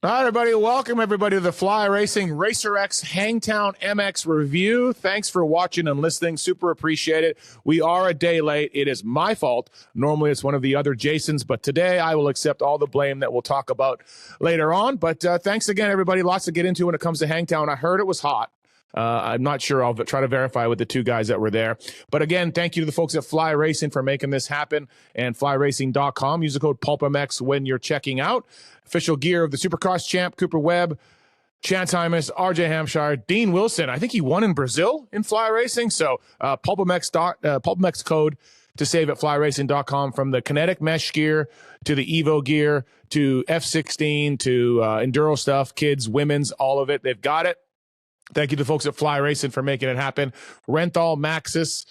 All right, everybody. Welcome, everybody, to the Fly Racing Racer X Hangtown MX review. Thanks for watching and listening. Super appreciate it. We are a day late. It is my fault. Normally, it's one of the other Jasons, but today I will accept all the blame that we'll talk about later on. But thanks again, everybody. Lots to get into when it comes to Hangtown. I heard it was hot. I'm not sure. I'll try to verify with the two guys that were there. But again, thank you to the folks at Fly Racing for making this happen, and flyracing.com. Use the code PulpMX when you're checking out. Official gear of the Supercross champ, Cooper Webb, Chance Hymas, RJ Hampshire, Dean Wilson. I think he won in Brazil in Fly Racing. So PulpMX code to save at flyracing.com, from the kinetic mesh gear to the Evo gear to F16 to Enduro stuff, kids, women's, all of it. They've got it. Thank you to the folks at Fly Racing for making it happen. Renthal, Maxxis,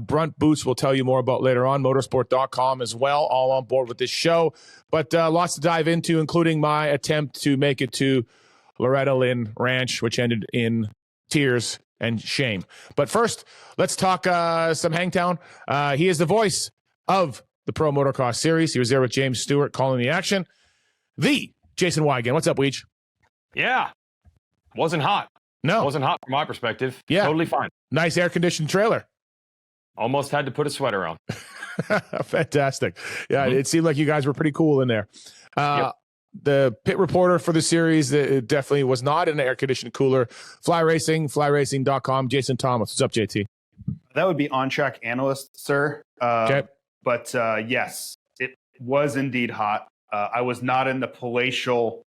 Brunt Boots, we'll tell you more about later on. Motorsport.com as well, all on board with this show. But lots to dive into, including my attempt to make it to Loretta Lynn Ranch, which ended in tears and shame. But first, let's talk some Hangtown. He is the voice of the Pro Motocross Series. He was there with James Stewart calling the action. The Jason Weigen. What's up, Weege? Yeah. Wasn't hot. No. Wasn't hot from my perspective. Yeah. Totally fine. Nice air-conditioned trailer. Almost had to put a sweater on. Fantastic. Yeah, It seemed like you guys were pretty cool in there. Yep. The pit reporter for the series, it definitely was not in an air-conditioned cooler. Fly Racing, flyracing.com. Jason Thomas. What's up, JT? That would be on-track analyst, sir. Okay. But yes, it was indeed hot. I was not in the palatial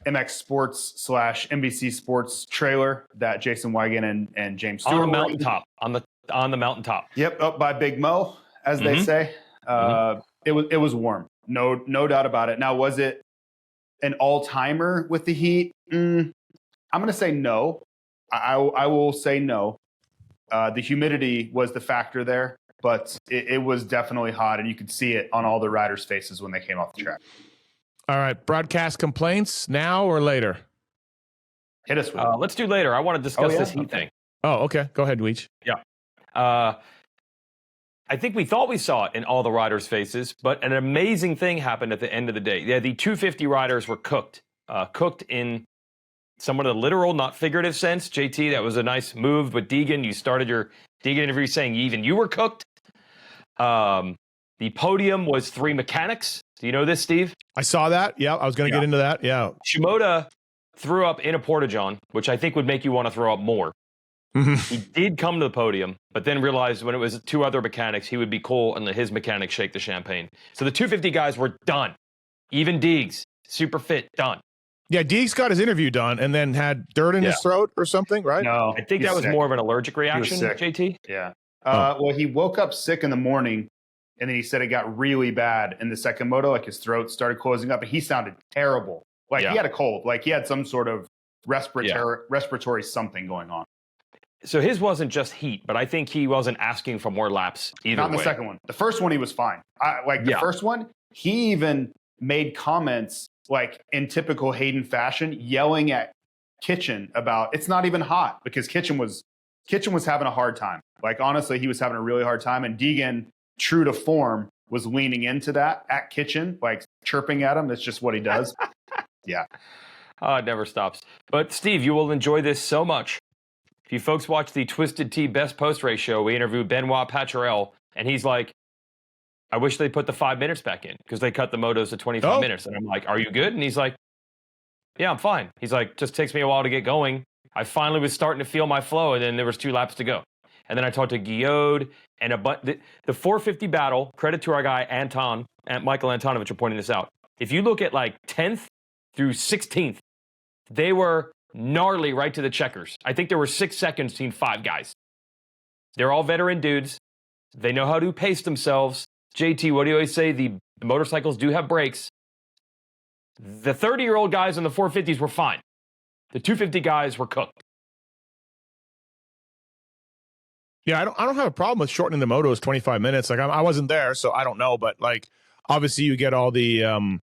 MX Sports / NBC Sports trailer that Jason Weigen and James Stewart On the mountaintop. On the mountaintop. Yep, up by Big Mo, as they say. It was warm. No doubt about it. Now, was it an all-timer with the heat? I'm going to say no. I will say no. The humidity was the factor there, but it was definitely hot, and you could see it on all the riders' faces when they came off the track. All right, broadcast complaints now or later? Hit us with it. Let's do later. I want to discuss this heat thing. Oh, okay. Go ahead, Weege. Yeah. I think we thought we saw it in all the riders' faces, but an amazing thing happened at the end of the day. Yeah, the 250 riders were cooked. Cooked in somewhat of the literal, not figurative sense. JT, that was a nice move. But Deegan, you started your Deegan interview saying even you were cooked. The podium was 3 mechanics. Do you know this, Steve? I saw that. Yeah, I was going to get into that. Yeah. Shimoda threw up in a porta-john, which I think would make you want to throw up more. He did come to the podium, but then realized when it was 2 other mechanics, he would be cool and let his mechanics shake the champagne. So the 250 guys were done. Even Deegs, super fit, done. Yeah, Deegs got his interview done and then had dirt in his throat or something, right? No, I think that was more of an allergic reaction, JT. Yeah. Well, he woke up sick in the morning, and then he said it got really bad in the second moto. Like his throat started closing up, and he sounded terrible. Like he had a cold. Like he had some sort of respiratory something going on. So his wasn't just heat, but I think he wasn't asking for more laps either Not in the way. second one. The first one, he was fine. The first one, he even made comments like in typical Hayden fashion, yelling at Kitchen about it's not even hot, because Kitchen was having a hard time. Like honestly, he was having a really hard time, and Deegan, true to form, was leaning into that at Kitchen, like chirping at him. That's just what he does. Yeah. It never stops. But Steve, you will enjoy this so much. If you folks watch the Twisted Tea Best Post Race show, we interviewed Benoit Paturel, and he's like, I wish they put the 5 minutes back in because they cut the motos to 25 minutes. And I'm like, are you good? And he's like, yeah, I'm fine. He's like, just takes me a while to get going. I finally was starting to feel my flow, and then there was 2 laps to go. And then I talked to Guillaume and the 450 battle, credit to our guy Michael Antonovich for pointing this out. If you look at like 10th through 16th, they were gnarly right to the checkers. I think there were 6 seconds between 5 guys. They're all veteran dudes. They know how to pace themselves. JT, what do you always say? The motorcycles do have brakes. The 30-year-old guys in the 450s were fine. The 250 guys were cooked. Yeah, I don't have a problem with shortening the motos 25 minutes. Like I wasn't there, so I don't know. But like, obviously, you get all the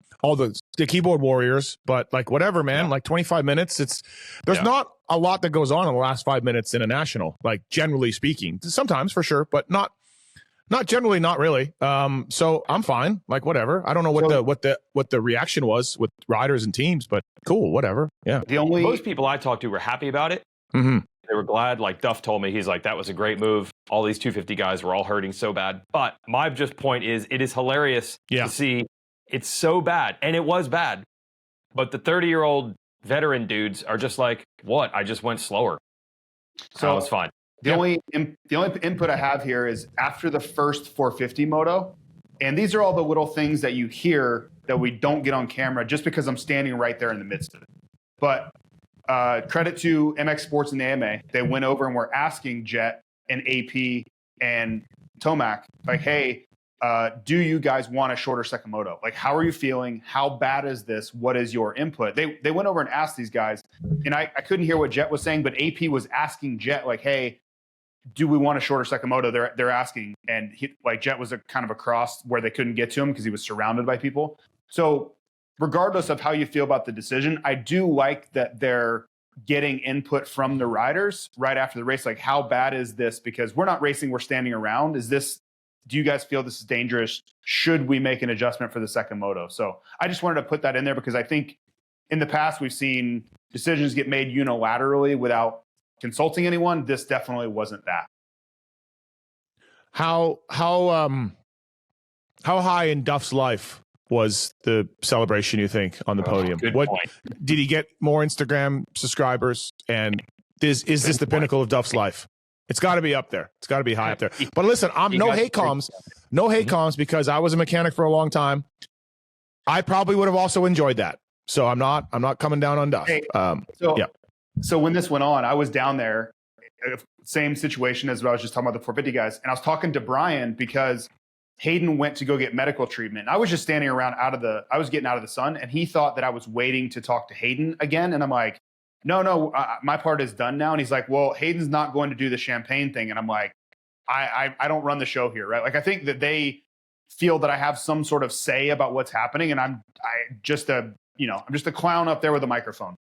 keyboard warriors. But like, whatever, man. Like 25 minutes. There's not a lot that goes on in the last 5 minutes in a national. Like generally speaking, sometimes for sure, but not Not generally, not really. So I'm fine. Like whatever. I don't know what the reaction was with riders and teams, but cool, whatever. Yeah. Most people I talked to were happy about it. Mm-hmm. They were glad. Like Duff told me, he's like, that was a great move. All these 250 guys were all hurting so bad. But my just point is, it is hilarious to see it's so bad, and it was bad. But the 30-year-old veteran dudes are just like, what? I just went slower. So it's fine. The only input I have here is after the first 450 moto, and these are all the little things that you hear that we don't get on camera just because I'm standing right there in the midst of it. But credit to MX Sports and the AMA. They went over and were asking Jet and AP and Tomac, like, hey, do you guys want a shorter second moto? Like, how are you feeling? How bad is this? What is your input? They went over and asked these guys, and I couldn't hear what Jet was saying, but AP was asking Jet, like, hey, do we want a shorter second moto? They're asking, and Jet was kind of across where they couldn't get to him because he was surrounded by people. So regardless of how you feel about the decision, I do like that they're getting input from the riders right after the race. Like, how bad is this? Because we're not racing, we're standing around. Do you guys feel this is dangerous? Should we make an adjustment for the second moto? So I just wanted to put that in there because I think in the past we've seen decisions get made unilaterally without consulting anyone. This definitely wasn't that. How high in Duff's life was the celebration, you think, on the podium? Good point. Did he get more Instagram subscribers? And is this the pinnacle of Duff's life? It's got to be up there. It's got to be high up there. But listen, I'm no hate comms because I was a mechanic for a long time. I probably would have also enjoyed that. So I'm not coming down on Duff. So when this went on, I was down there, same situation as what I was just talking about the 450 guys, and I was talking to Brian because Hayden went to go get medical treatment. I was just standing around I was getting out of the sun, and he thought that I was waiting to talk to Hayden again, and I'm like, no, my part is done now. And he's like, well, Hayden's not going to do the champagne thing. And I'm like, I don't run the show here, right? Like, I think that they feel that I have some sort of say about what's happening. And I'm just a clown up there with a microphone.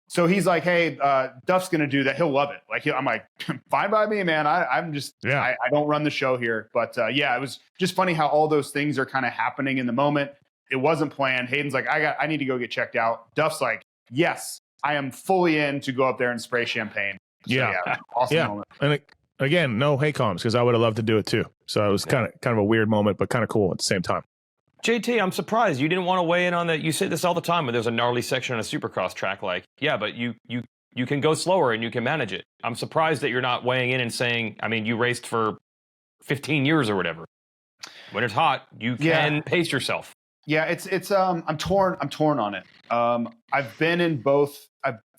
So he's like, hey, Duff's going to do that. He'll love it. Like, I'm like, fine by me, man. I don't run the show here. But it was just funny how all those things are kind of happening in the moment. It wasn't planned. Hayden's like, I need to go get checked out. Duff's like, yes, I am fully in to go up there and spray champagne. So, awesome moment. And again, no hate comms because I would have loved to do it too. So it was kind of a weird moment, but kind of cool at the same time. JT, I'm surprised you didn't want to weigh in on that. You say this all the time when there's a gnarly section on a supercross track. Like, yeah, but you can go slower and you can manage it. I'm surprised that you're not weighing in and saying, I mean, you raced for 15 years or whatever. When it's hot, you can pace yourself. Yeah, it's I'm torn on it. I've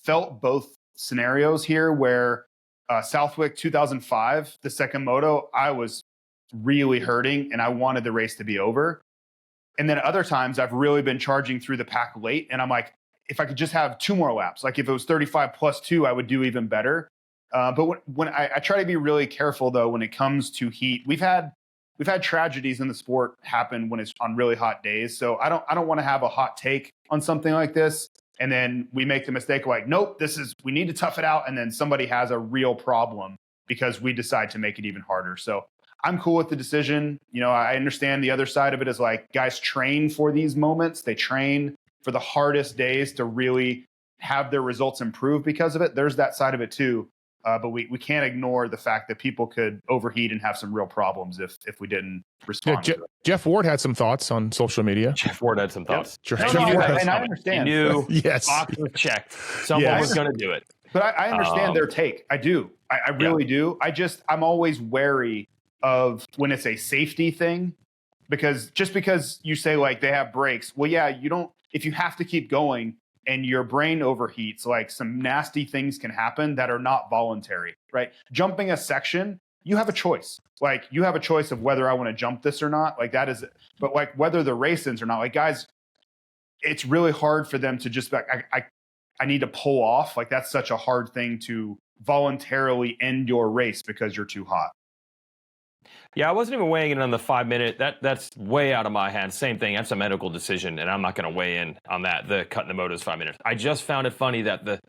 felt both scenarios here where Southwick 2005, the second moto, I was really hurting and I wanted the race to be over. And then other times I've really been charging through the pack late and I'm like, if I could just have 2 more laps, like if it was 35 plus 2, I would do even better. But when I try to be really careful though, when it comes to heat, we've had tragedies in the sport happen when it's on really hot days. So I don't want to have a hot take on something like this. And then we make the mistake like, nope, we need to tough it out. And then somebody has a real problem because we decide to make it even harder. So I'm cool with the decision. You know, I understand the other side of it is like guys train for these moments. They train for the hardest days to really have their results improve because of it. There's that side of it too. But we can't ignore the fact that people could overheat and have some real problems if we didn't respond. Yeah, Jeff Ward had some thoughts on social media. Jeff Ward had some thoughts. Yep. And I understand. He knew yes. box was checked. Someone was going to do it. But I understand their take. I do. I really do. I'm always wary of when it's a safety thing, because just because you say like they have brakes, well, yeah, you don't. If you have to keep going and your brain overheats, like some nasty things can happen that are not voluntary, right? Jumping a section, you have a choice. Like you have a choice of whether I want to jump this or not. Like that is, but like whether the race ends or not, like guys, it's really hard for them to just like, I need to pull off. Like that's such a hard thing to voluntarily end your race because you're too hot. Yeah, I wasn't even weighing in on the 5 minute. That's way out of my hands. Same thing. That's a medical decision, and I'm not going to weigh in on that. The cutting the motos 5 minutes. I just found it funny that the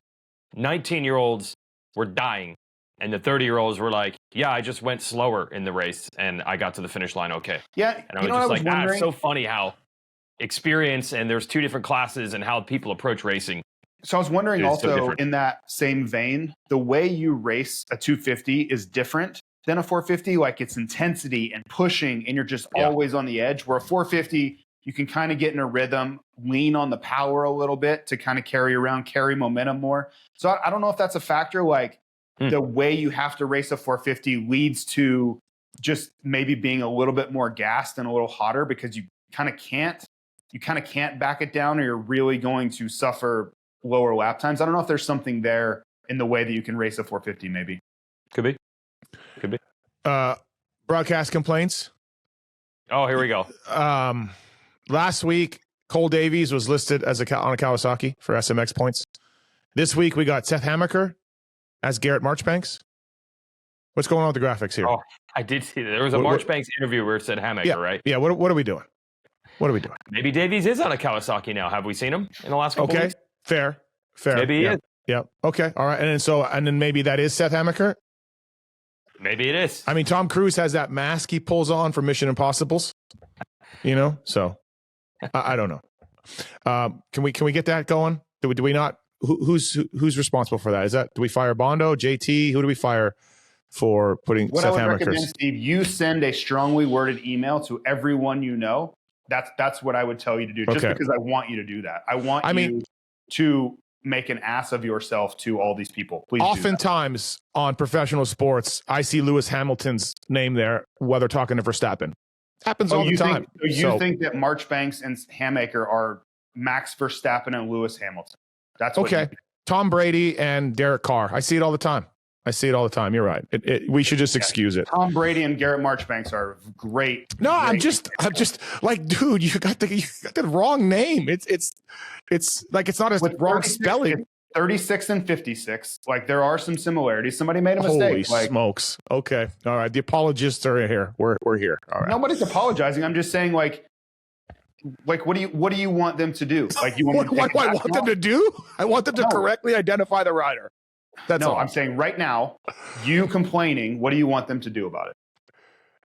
19-year-olds were dying, and the 30-year-olds were like, yeah, I just went slower in the race and I got to the finish line okay. Yeah, And I was just like, it's so funny how experience and there's two different classes and how people approach racing. So I was wondering also in that same vein, the way you race a 250 is different than a 450. Like it's intensity and pushing, and you're just always on the edge. Where a 450, you can kind of get in a rhythm, lean on the power a little bit to kind of carry momentum more. So I don't know if that's a factor. Like the way you have to race a 450 leads to just maybe being a little bit more gassed and a little hotter because you kind of can't back it down, or you're really going to suffer lower lap times. I don't know if there's something there in the way that you can race a 450 maybe. Could be. Broadcast complaints. Oh, here we go. Last week, Cole Davies was listed as on a Kawasaki for SMX points. This week, we got Seth Hammaker as Garrett Marchbanks. What's going on with the graphics here? Oh, I did see that. There was a Marchbanks interview where it said Hammaker, right? Yeah, what are we doing? What are we doing? Maybe Davies is on a Kawasaki now. Have we seen him in the last couple weeks? Fair. Maybe he is. Yeah. Okay. All right. And then maybe that is Seth Hammaker. Maybe it is. I mean, Tom Cruise has that mask he pulls on for Mission Impossibles. So I don't know. Can we get that going? Do we not? Who's responsible for that? Do we fire Bondo, JT? Who do we fire for putting what Seth I would Hammaker? recommend, Steve, you send a strongly worded email to everyone you know. That's what I would tell you to do. Just because I want you to do that. I want you to make an ass of yourself to all these people. Please. Oftentimes on professional sports, I see Lewis Hamilton's name there while they're talking to Verstappen. Happens all the time. You think that Marchbanks and Hammaker are Max Verstappen and Lewis Hamilton? That's okay. Tom Brady and Derek Carr. I see it all the time. You're right. We should just excuse it. Tom Brady and Garrett Marchbanks are great. No, I'm just like, dude, you got the wrong name. It's like it's not a wrong spelling. 36 and 56. Like there are some similarities. Somebody made a mistake. Holy smokes. Okay. All right. The apologists are here. We're here. All right. Nobody's apologizing. I'm just saying like what do you want them to do? Like you want what do I want them to do? I want them to correctly identify the rider. That's all. I'm saying right now, you complaining, what do you want them to do about it?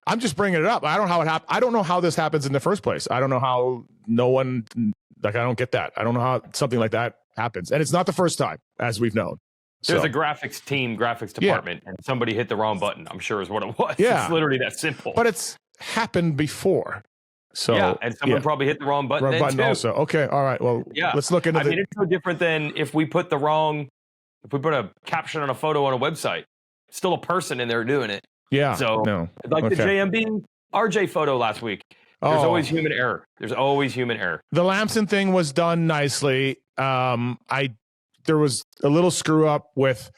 I'm just bringing it up. I don't know how it happened. I don't know how this happens in the first place. I don't know how I don't get that. I don't know how something like that happens. And it's not the first time, as we've known. There's a graphics department, and somebody hit the wrong button, I'm sure is what it was. Yeah. It's literally that simple. But it's happened before. So and someone probably hit the wrong button. Also. Okay. All right. Well, let's look into it's no different than if we put a caption on a photo on a website. Still a person in there doing it. Yeah. So the JMB RJ photo last week. There's always human error. The Lamson thing was done nicely. There was a little screw up with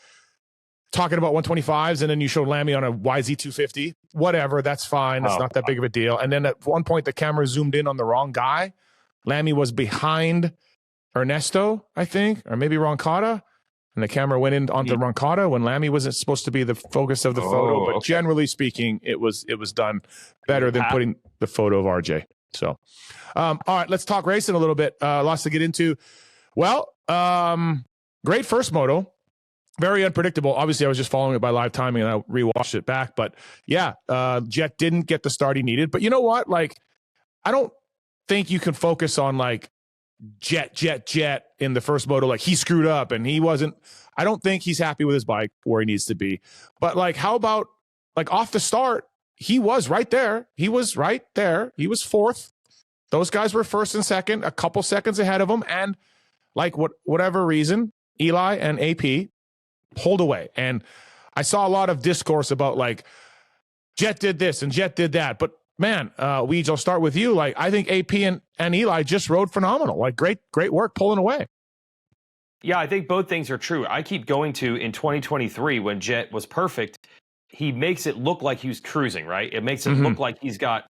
talking about 125s, and then you showed Lammy on a YZ250. Whatever, that's fine. It's not that big of a deal. And then at one point, the camera zoomed in on the wrong guy. Lammy was behind Ernesto, I think, or maybe Roncada. And the camera went in onto Roncada when Lammy wasn't supposed to be the focus of the photo. But generally speaking, it was done better than putting the photo of RJ. So, all right, let's talk racing a little bit. Lots to get into. Well, great first moto. Very unpredictable. Obviously, I was just following it by live timing, and I rewatched it back. But yeah, Jet didn't get the start he needed. But you know what? Like, I don't think you can focus on like Jet in the first moto. Like he screwed up and he wasn't. I don't think he's happy with his bike where he needs to be. But like, how about like off the start? He was right there. He was fourth. Those guys were first and second, a couple seconds ahead of him. And like whatever reason, Eli and AP pulled away. And I saw a lot of discourse about like Jet did this and Jet did that. But man, Weege, I'll start with you. Like I think AP and Eli just rode phenomenal. Like great work pulling away. Yeah, I think both things are true. I keep going to in 2023 when Jet was perfect, he makes it look like he was cruising, right? It makes it look like he's got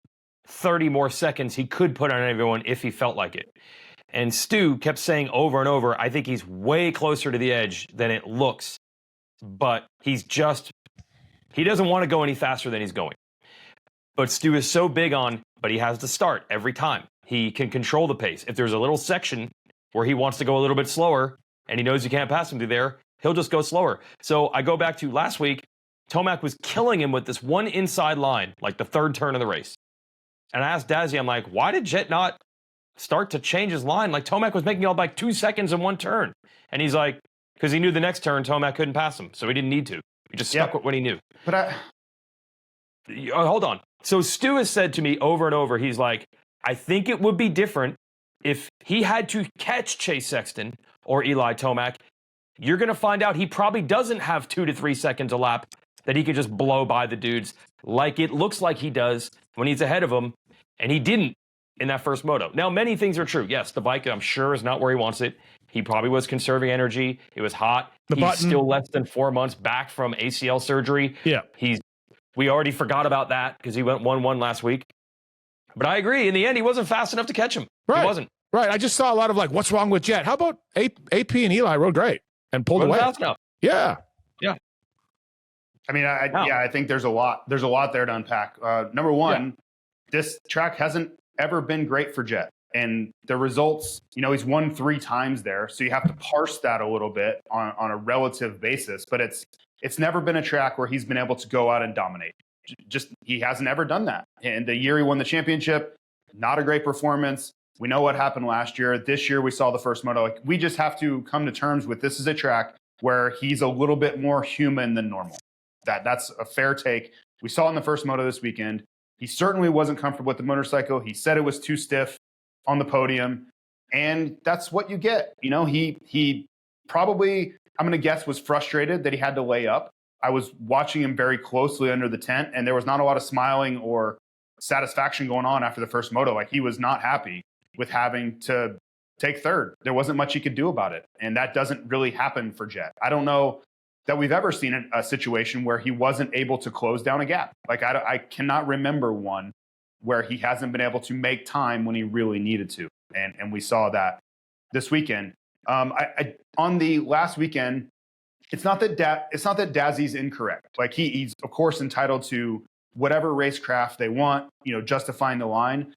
30 more seconds he could put on everyone if he felt like it. And Stu kept saying over and over, I think he's way closer to the edge than it looks. But he doesn't want to go any faster than he's going. But Stu is so big on, but he has to start every time. He can control the pace. If there's a little section where he wants to go a little bit slower and he knows you can't pass him through there, he'll just go slower. So I go back to last week, Tomac was killing him with this one inside line, like the third turn of the race. And I asked Dazzy, I'm like, why did Jet not start to change his line? Like, Tomac was making all like 2 seconds in one turn. And he's like, because he knew the next turn, Tomac couldn't pass him. So he didn't need to. He just stuck with what he knew. But hold on. So Stu has said to me over and over, he's like, I think it would be different if he had to catch Chase Sexton or Eli Tomac. You're going to find out he probably doesn't have 2 to 3 seconds a lap that he can just blow by the dudes like it looks like he does when he's ahead of them, and he didn't in that first moto. Now, many things are true. Yes, the bike, I'm sure, is not where he wants it. He probably was conserving energy. It was hot. He's still less than 4 months back from ACL surgery. Yeah. We already forgot about that because he went 1-1 last week. But I agree. In the end, he wasn't fast enough to catch him. Right. He wasn't. Right. I just saw a lot of like, what's wrong with Jet? How about AP and Eli rode great and pulled away? Fast enough. Yeah. Yeah. I mean, I think there's a lot there to unpack. Number one, this track hasn't ever been great for Jet. And the results, he's won 3 times there. So you have to parse that a little bit on a relative basis. But it's never been a track where he's been able to go out and dominate. Just he hasn't ever done that. And the year he won the championship, not a great performance. We know what happened last year. This year we saw the first moto. Like, we just have to come to terms with this is a track where he's a little bit more human than normal. That's a fair take. We saw in the first moto this weekend. He certainly wasn't comfortable with the motorcycle. He said it was too stiff on the podium. And that's what you get. He probably, I'm going to guess, was frustrated that he had to lay up. I was watching him very closely under the tent, and there was not a lot of smiling or satisfaction going on after the first moto. Like, he was not happy with having to take third. There wasn't much he could do about it. And that doesn't really happen for Jet. I don't know that we've ever seen a situation where he wasn't able to close down a gap. Like, I cannot remember one where he hasn't been able to make time when he really needed to. And we saw that this weekend. On the last weekend, it's not that Dazzy's incorrect. Like, he's of course entitled to whatever racecraft they want, justifying the line.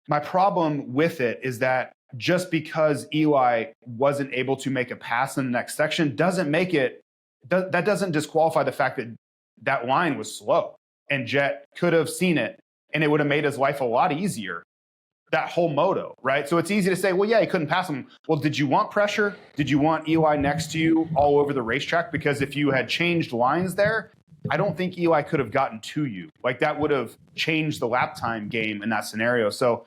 My problem with it is that just because Eli wasn't able to make a pass in the next section doesn't disqualify the fact that line was slow, and Jet could have seen it, and it would have made his life a lot easier that whole moto, right? So it's easy to say, well, yeah, he couldn't pass him. Well, did you want pressure? Did you want Eli next to you all over the racetrack? Because if you had changed lines there, I don't think Eli could have gotten to you. Like, that would have changed the lap time game in that scenario. So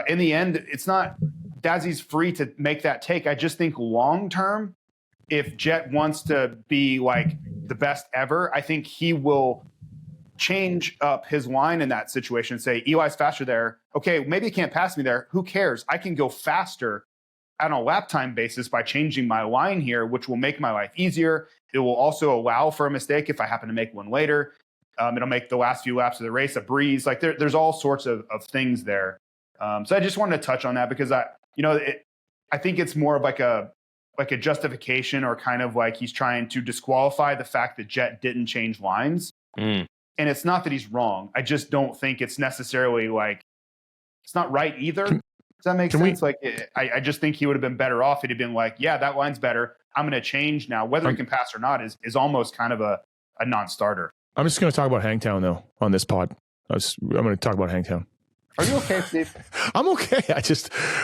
in the end, it's not Dazzy's free to make that take. I just think long term, if Jet wants to be like the best ever, I think he will change up his line in that situation and say, Eli's faster there. Okay, maybe he can't pass me there. Who cares? I can go faster on a lap time basis by changing my line here, which will make my life easier. It will also allow for a mistake if I happen to make one later. It'll make the last few laps of the race a breeze. Like, there's all sorts of things there. So I just wanted to touch on that because I think it's more of like a justification, or kind of like he's trying to disqualify the fact that Jet didn't change lines. And it's not that he's wrong. I just don't think it's necessarily like, it's not right either. Does that make sense? I just think he would have been better off if he'd been like, yeah, that line's better. I'm going to change now. Whether he can pass or not is almost kind of a non-starter. I'm just going to talk about Hangtown, though, on this pod. I'm going to talk about Hangtown. Are you okay, Steve? I'm okay.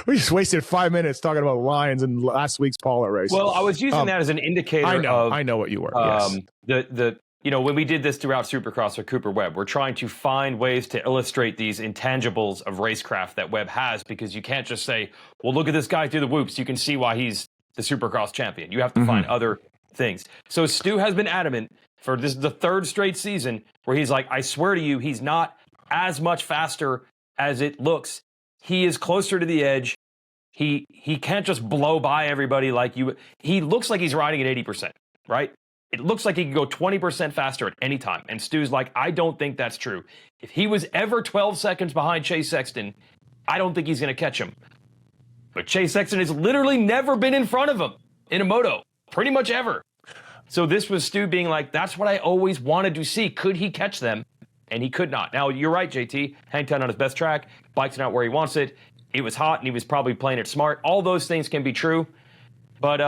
We just wasted 5 minutes talking about lines in last week's Paula race. Well, I was using that as an indicator. I know what you were. Yes. When we did this throughout Supercross or Cooper Webb, we're trying to find ways to illustrate these intangibles of racecraft that Webb has, because you can't just say, well, look at this guy through the whoops. You can see why he's the Supercross champion. You have to find other things. So Stu has been adamant for this is the 3rd straight season where he's like, I swear to you, he's not as much faster as it looks. He is closer to the edge. He can't just blow by everybody like you. He looks like he's riding at 80%, right? It looks like he can go 20% faster at any time. And Stu's like, I don't think that's true. If he was ever 12 seconds behind Chase Sexton, I don't think he's going to catch him. But Chase Sexton has literally never been in front of him in a moto, pretty much ever. So this was Stu being like, that's what I always wanted to see. Could he catch them? And he could not. Now, you're right, JT. Hangtown on his best track. Bike's not where he wants it. It was hot, and he was probably playing it smart. All those things can be true. But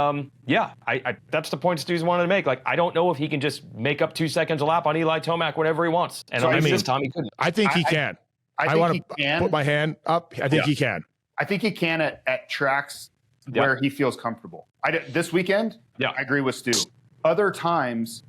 yeah, I that's the point Stu's wanted to make. Like, I don't know if he can just make up 2 seconds a lap on Eli Tomac whenever he wants. And So, at least this time he couldn't. I think he can. I want to put my hand up. I think he can. I think he can at tracks where he feels comfortable. This weekend, I agree with Stu. Other times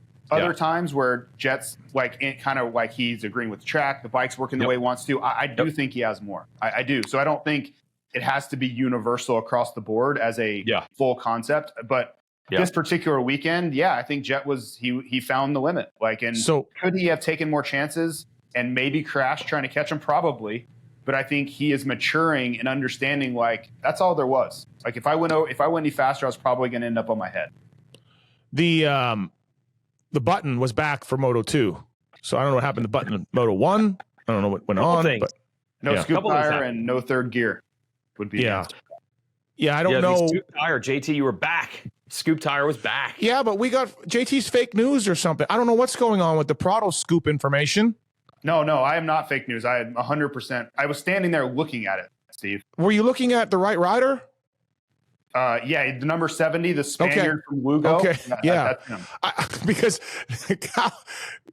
where Jet's kind of like he's agreeing with the track, the bike's working the way he wants to. I do think he has more. I do. So I don't think it has to be universal across the board as a full concept. But this particular weekend, I think Jet was he found the limit. So could he have taken more chances and maybe crashed trying to catch him? Probably. But I think he is maturing and understanding that's all there was. If I went any faster, I was probably going to end up on my head. The button was back for Moto 2. So I don't know what happened to the button in Moto 1. I don't know what went on. But no scoop tire and no third gear would be the answer. Yeah, I don't know. Scoop tire, JT, you were back. Scoop tire was back. Yeah, but we got JT's fake news or something. I don't know what's going on with the Prado scoop information. No, I am not fake news. I am 100%. I was standing there looking at it, Steve. Were you looking at the right rider? The number 70, the Spaniard from Lugo. Okay, that's him. Because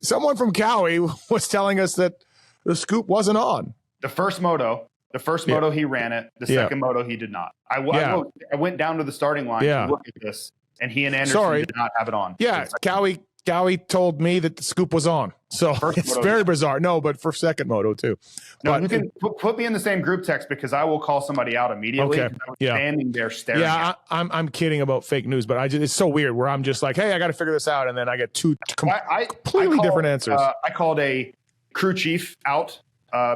someone from Cowie was telling us that the scoop wasn't on. The first moto he ran it. The second moto he did not. I went down to the starting line to look at this, and he and Anderson did not have it on. Yeah, Cowie told me that the scoop was on. So it's very bizarre. No, but for second moto too. No, you can put me in the same group text because I will call somebody out immediately. Okay. I was standing there staring. Yeah, I'm kidding about fake news, but it's so weird where I'm just like, hey, I got to figure this out, and then I get two completely different answers. I called a crew chief out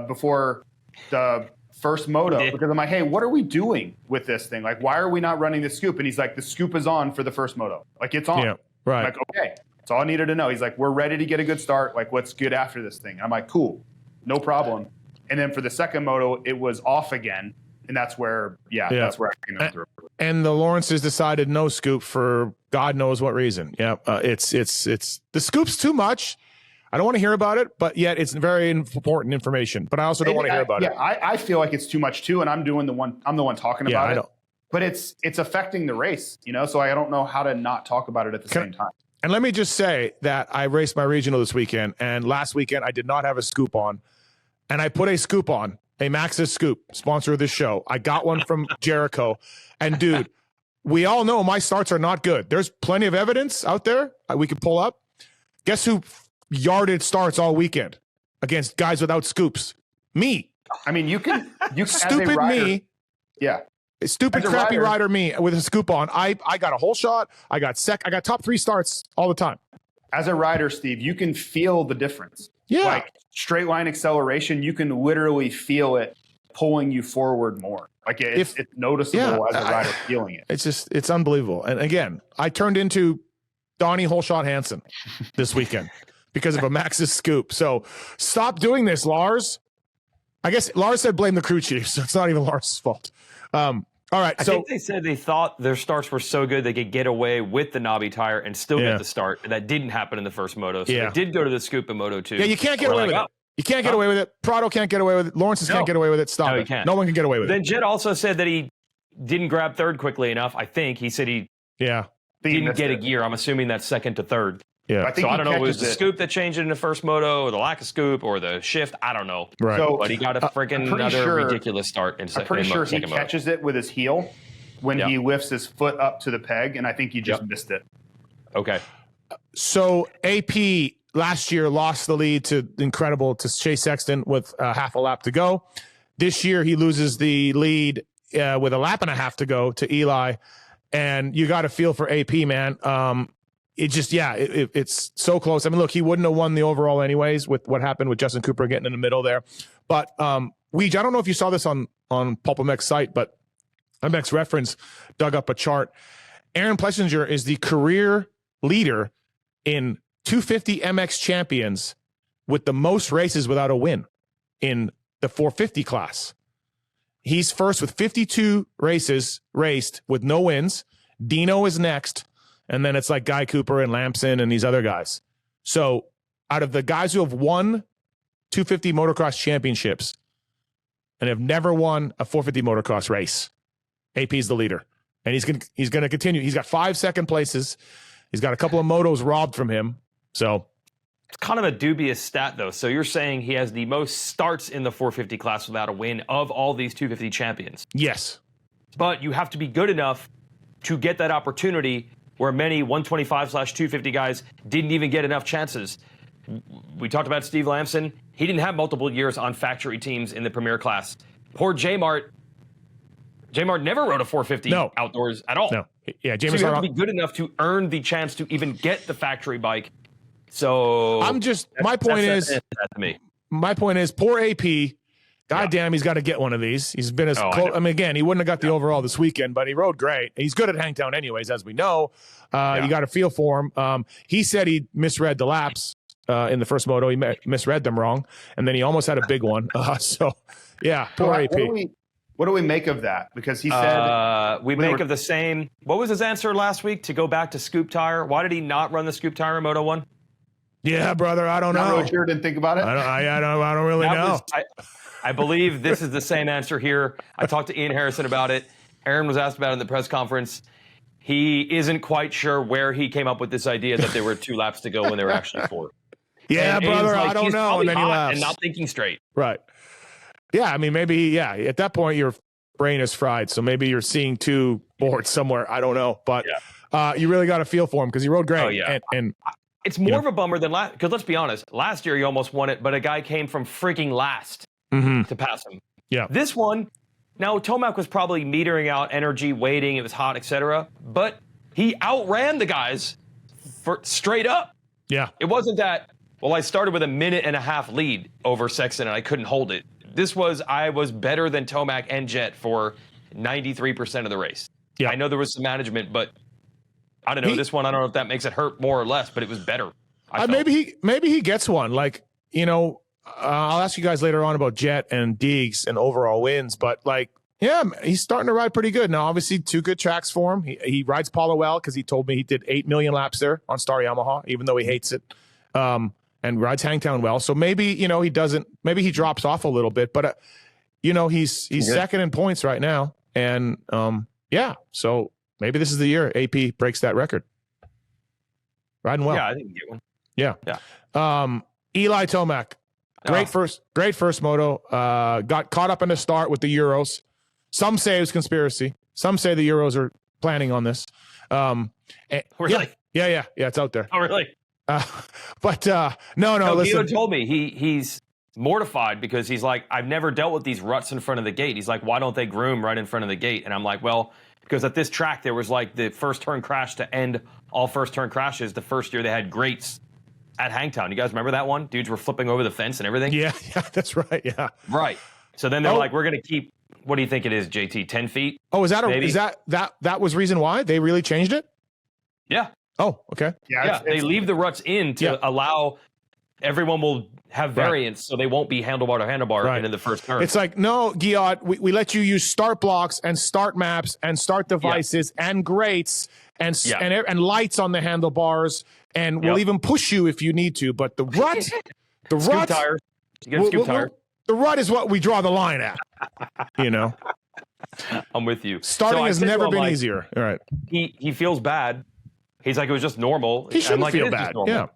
before the first moto because I'm like, hey, what are we doing with this thing? Why are we not running the scoop? And he's like, the scoop is on for the first moto. It's on. Yeah, right. I'm like, okay. That's all I needed to know. He's like, we're ready to get a good start. What's good after this thing? I'm like, cool, no problem. And then for the second moto, it was off again. And that's where, that's where I came through. And the Lawrences decided no scoop for God knows what reason. Yeah, it's the scoop's too much. I don't want to hear about it, but yet it's very important information. But I also don't want to hear about it. Yeah, I feel like it's too much too, and I'm the one talking about it. Know. But it's affecting the race, so I don't know how to not talk about it at the same time. And let me just say that I raced my regional this weekend, and last weekend I did not have a scoop on, and I put a scoop on, a Maxxis scoop, sponsor of this show. I got one from Jericho, and dude, we all know my starts are not good. There's plenty of evidence out there we can pull up. Guess who yarded starts all weekend against guys without scoops? Me. I mean, you can stupid me. Yeah. Stupid, crappy rider me with a scoop on. I got a whole shot. I got top 3 starts all the time. As a rider, Steve, you can feel the difference. Yeah. Straight line acceleration, you can literally feel it pulling you forward more. It's noticeable as a rider feeling it. It's unbelievable. And again, I turned into Donnie Holshot Hansen this weekend because of a Maxxis scoop. So stop doing this, Lars. I guess Lars said blame the crew chief, so it's not even Lars' fault. All right. I think they said they thought their starts were so good they could get away with the knobby tire and still get the start. And that didn't happen in the first moto. So they did go to the scoop in Moto 2. Yeah, you can't get away with it. You can't get away with it. Prado can't get away with it. Lawrence's can't get away with it. Stop it. Can't. No one can get away with it. Then Jet also said that he didn't grab third quickly enough. I think he said he didn't get a gear. I'm assuming that's second to third. Yeah. So I don't know if it was the scoop that changed it in the first moto or the lack of scoop or the shift. I don't know. Right. So, but he got a freaking ridiculous start in second. I'm pretty sure he catches it with his heel when he lifts his foot up to the peg, and I think he just missed it. Okay. So AP last year lost the lead to Chase Sexton with half a lap to go. This year he loses the lead with a lap and a half to go to Eli, and you got to feel for AP, man. It just, it's so close. I mean, look, he wouldn't have won the overall anyways with what happened with Justin Cooper getting in the middle there. But Weege, I don't know if you saw this on Pulp MX site, but MX Reference dug up a chart. Aaron Plessinger is the career leader in 250 MX champions with the most races without a win in the 450 class. He's first with 52 races raced with no wins. Dino is next. And then it's like Guy Cooper and Lamson and these other guys. So out of the guys who have won 250 motocross championships and have never won a 450 motocross race, AP is the leader. and he's gonna continue. He's got 5 second places. He's got a couple of motos robbed from him. So it's kind of a dubious stat, though. So you're saying he has the most starts in the 450 class without a win of all these 250 champions. yes, But you have to be good enough to get that opportunity where many 125/250 guys didn't even get enough chances. We talked about Steve Lamson. He didn't have multiple years on factory teams in the Premier class. Poor J-Mart. J-Mart never rode a 450 outdoors at all. no, yeah, So you have to be good enough to earn the chance to even get the factory bike. So my point is, poor AP. God damn, he's got to get one of these. He's been as close. I mean, again, he wouldn't have got the overall this weekend, but he rode great. He's good at Hangtown anyways, as we know. You got to feel for him. He said he misread the laps in the first moto. He misread them wrong, and then he almost had a big one. So, yeah, poor AP. What do we make of that? Because he said we make of the same. What was his answer last week to go back to scoop tire? Why did he not run the scoop tire in Moto 1? Yeah, brother, I don't know. Not really sure. Didn't think about it. I don't really know. I believe this is the same answer here. I talked to Ian Harrison about it. Aaron was asked about it in the press conference. He isn't quite sure where he came up with this idea that there were 2 laps to go when there were actually 4. Yeah, brother, I don't know. And then he laughs. And not thinking straight. Right. Yeah, I mean, maybe, at that point, your brain is fried. So maybe you're seeing 2 boards somewhere. I don't know. But you really got to feel for him because he rode great. Oh, yeah. And it's more of a bummer than last, because let's be honest, last year he almost won it, but a guy came from freaking last to pass him. Yeah. This one, now Tomac was probably metering out energy, waiting, it was hot, etc. But he outran the guys for straight up. Yeah. It wasn't that, well, I started with a 1.5-minute lead over Sexton and I couldn't hold it. I was better than Tomac and Jet for 93% of the race. Yeah. I know there was some management, but I don't know. This one, I don't know if that makes it hurt more or less, but it was better. Maybe he gets one. Like, I'll ask you guys later on about Jet and Deegs and overall wins, but he's starting to ride pretty good. Now, obviously, 2 good tracks for him. He rides Palo well because he told me he did 8 million laps there on Star Yamaha, even though he hates it, and rides Hangtown well. So maybe, he doesn't, maybe he drops off a little bit, but, he's second in points right now. And, so maybe this is the year AP breaks that record. Riding well. Yeah, I think you get one. Yeah. Eli Tomac. Great first moto. Got caught up in the start with the Euros. Some say it was conspiracy. Some say the Euros are planning on this. Really? Yeah. It's out there. Oh, really? No. Listen, Guido told me he's mortified because he's like, I've never dealt with these ruts in front of the gate. He's like, why don't they groom right in front of the gate? And I'm like, well, because at this track there was like the first turn crash to end all first turn crashes. The first year they had grates at Hangtown. You guys remember that one? Dudes were flipping over the fence and everything. Yeah, that's right. Yeah. Right. So then they're like, we're going to keep, what do you think it is, JT? 10 feet? Oh, is that was reason why they really changed it? Yeah. Oh, okay. Yeah. They leave the ruts in to allow everyone will have variance, so they won't be handlebar to handlebar into the first turn. It's like, no, Giot, we let you use start blocks and start maps and start devices and grates and lights on the handlebars, and we'll even push you if you need to. But the rut, scoop tire. You get a scoop tire. The rut is what we draw the line at. I'm with you. Starting has never been easier. All right. He feels bad. He's like, it was just normal. He shouldn't feel bad. Yeah.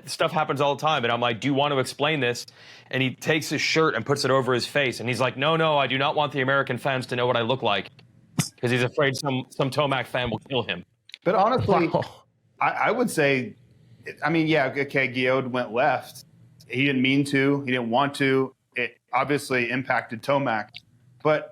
Stuff happens all the time. And I'm like, do you want to explain this? And he takes his shirt and puts it over his face. And he's like, no, I do not want the American fans to know what I look like. Because he's afraid some Tomac fan will kill him. But honestly, I would say, Guillaume went left. He didn't mean to. He didn't want to. It obviously impacted Tomac. But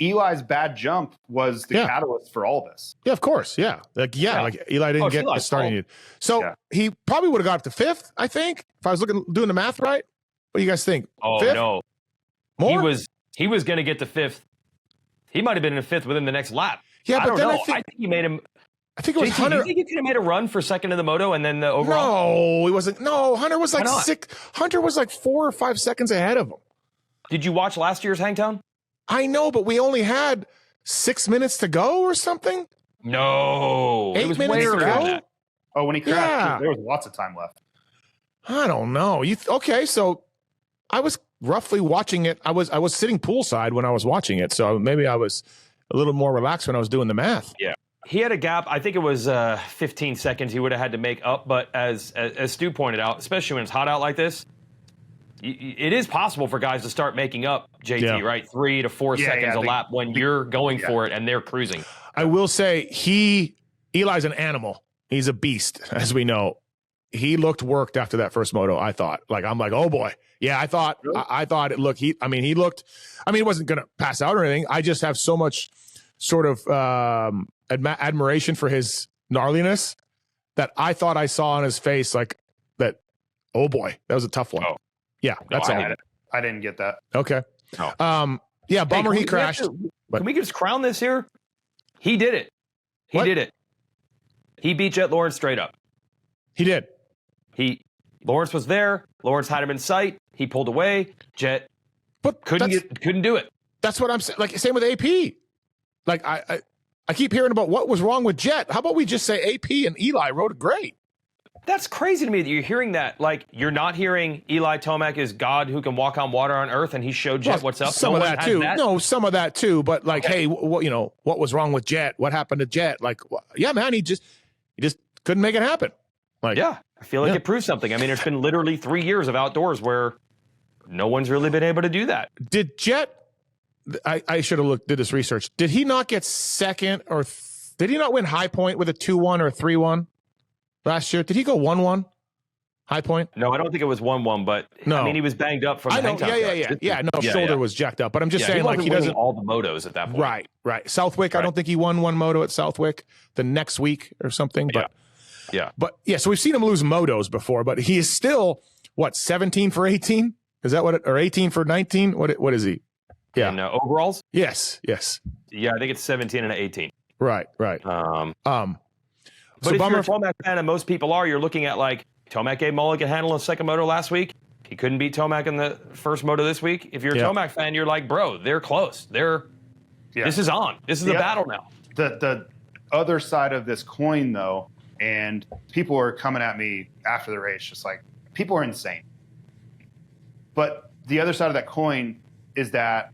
Eli's bad jump was the catalyst for all this. Yeah, of course. Yeah. Like Eli didn't get the start he needed. So he probably would have got up to 5th, I think, if I was doing the math right. What do you guys think? Oh, 5th? No. More? He was going to get to 5th. He might have been in 5th within the next lap. Yeah, but I think he made him. I think it was Hunter. Do you think he could have made a run for second in the moto and then the overall? No, he wasn't. No, Hunter was like 6. Hunter was like 4 or 5 seconds ahead of him. Did you watch last year's Hangtown? I know, but we only had 6 minutes to go or something. No, 8 minutes to go. Oh, when he crashed, there was lots of time left. I don't know. Okay? So I was roughly watching it. I was sitting poolside when I was watching it, so maybe I was a little more relaxed when I was doing the math. Yeah. He had a gap. I think it was 15 seconds he would have had to make up. But as Stu pointed out, especially when it's hot out like this, it is possible for guys to start making up, JT, right? 3 to 4 seconds a lap when you're going for it and they're cruising. I will say Eli's an animal. He's a beast, as we know. He looked worked after that first moto, I thought. I'm like, oh boy. Yeah, I thought it looked, he looked, he wasn't going to pass out or anything. I just have so much sort of admiration for his gnarliness that I thought I saw on his face like that. Oh boy, that was a tough one. Oh. Yeah, that's all. I didn't get that. Okay. No. Yeah, bummer he crashed. Can we just crown this here? He did it. He did it. He beat Jet Lawrence straight up. He did. Lawrence was there. Lawrence had him in sight. He pulled away. Jet couldn't do it. That's what I'm saying. Like, same with AP. Like, I keep hearing about what was wrong with Jet. How about we just say AP and Eli rode great? That's crazy to me that you're hearing that. Like, you're not hearing Eli Tomac is God who can walk on water on earth, and he showed Jet what's up. Some of that too. No, some of that too. But like, hey, what was wrong with Jet? What happened to Jet? Like, yeah, man, he just couldn't make it happen. Like, yeah, I feel like it proves something. I mean, it's been literally 3 years of outdoors where no one's really been able to do that. Did Jet? I should have did this research. Did he not get second, or did he not win High Point with a 2-1 or 3-1 last year? Did he go 1-1 High Point? No, I don't think it was 1-1, but no. I mean, he was banged up from the Hangtown. Shoulder was jacked up. But I'm just saying, like, he doesn't all the motos at that point. Right. Southwick, I don't think he won one moto at Southwick the next week or something. But so we've seen him lose motos before, but he is still 17 for 18? Is that or 18 for 19? What is he? Yeah. And overalls? Yes. Yeah, I think it's 17 and 18. Right. But if you're a Tomac fan, and most people are, you're looking at like Tomac gave Mulligan handle a second moto last week. He couldn't beat Tomac in the first moto this week. If you're a Tomac fan, you're like, bro, they're close. This is on. This is a battle now. The other side of this coin, though, and people are coming at me after the race, just like, people are insane. But the other side of that coin is that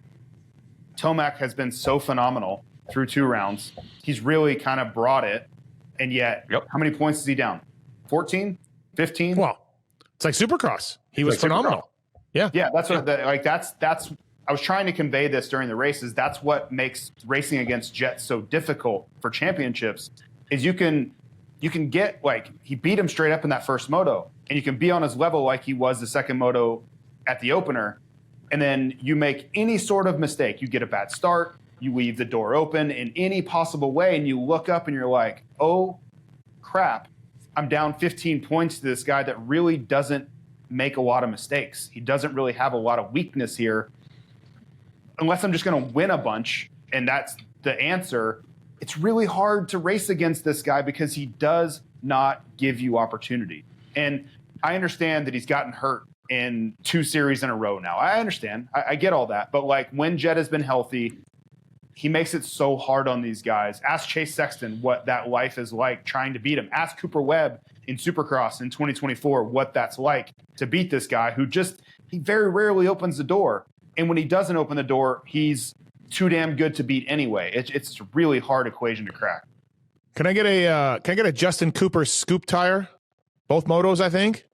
Tomac has been so phenomenal through 2 rounds. He's really kind of brought it. And yet, how many points is he down? 14? 15? Well, it's like Supercross. He was phenomenal. Yeah. Yeah, that's what that's I was trying to convey this during the races. That's what makes racing against Jet so difficult for championships, is you can get, like, he beat him straight up in that first moto, and you can be on his level like he was the second moto at the opener, and then you make any sort of mistake. You get a bad start, you leave the door open in any possible way, and you look up and you're like, oh crap, I'm down 15 points to this guy that really doesn't make a lot of mistakes. He doesn't really have a lot of weakness here. Unless I'm just going to win a bunch, and that's the answer, it's really hard to race against this guy because he does not give you opportunity. And I understand that he's gotten hurt in 2 series in a row now. I understand. I get all that. But like, when Jet has been healthy, he makes it so hard on these guys. Ask Chase Sexton what that life is like trying to beat him. Ask Cooper Webb in Supercross in 2024 what that's like to beat this guy who he very rarely opens the door. And when he doesn't open the door, he's too damn good to beat anyway. It's a really hard equation to crack. Can I get a Justin Cooper scoop tire? Both motos, I think.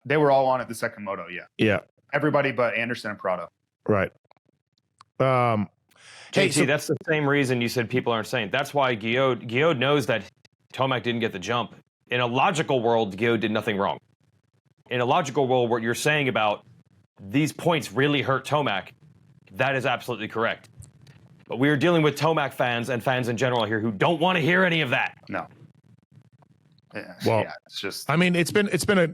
They were all on at the second moto. Yeah. Everybody but Anderson and Prado. Right. JT, that's the same reason you said people aren't saying. That's why Guillaume knows that Tomac didn't get the jump. In a logical world, Guillaume did nothing wrong. In a logical world, what you're saying about these points really hurt Tomac, that is absolutely correct. But we are dealing with Tomac fans and fans in general here who don't want to hear any of that. No. Well, it's just. I mean, it's been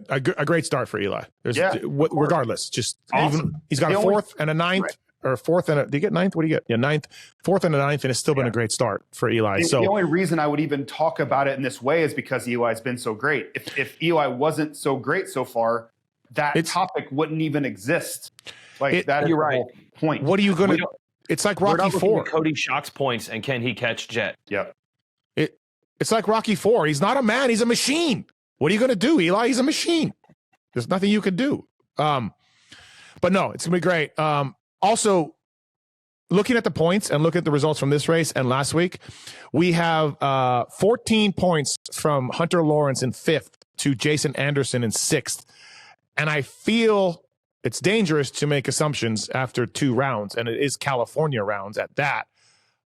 a great start for Eli. Regardless, just awesome. Even he's got a 4th and a 9th. Right. Or 4th and do you get 9th? What do you get? Yeah, 9th, 4th and a 9th, and it's still been a great start for Eli. The only reason I would even talk about it in this way is because Eli's been so great. If Eli wasn't so great so far, that topic wouldn't even exist. Like, that is the whole point. What are you going to? It's like Rocky 4. Cody Shock's points, and can he catch Jet? Yep. It's like Rocky 4. He's not a man. He's a machine. What are you going to do, Eli? He's a machine. There's nothing you can do. But no, it's going to be great. Also, looking at the points and looking at the results from this race and last week, we have 14 points from Hunter Lawrence in 5th to Jason Anderson in 6th. And I feel it's dangerous to make assumptions after 2 rounds, and it is California rounds at that.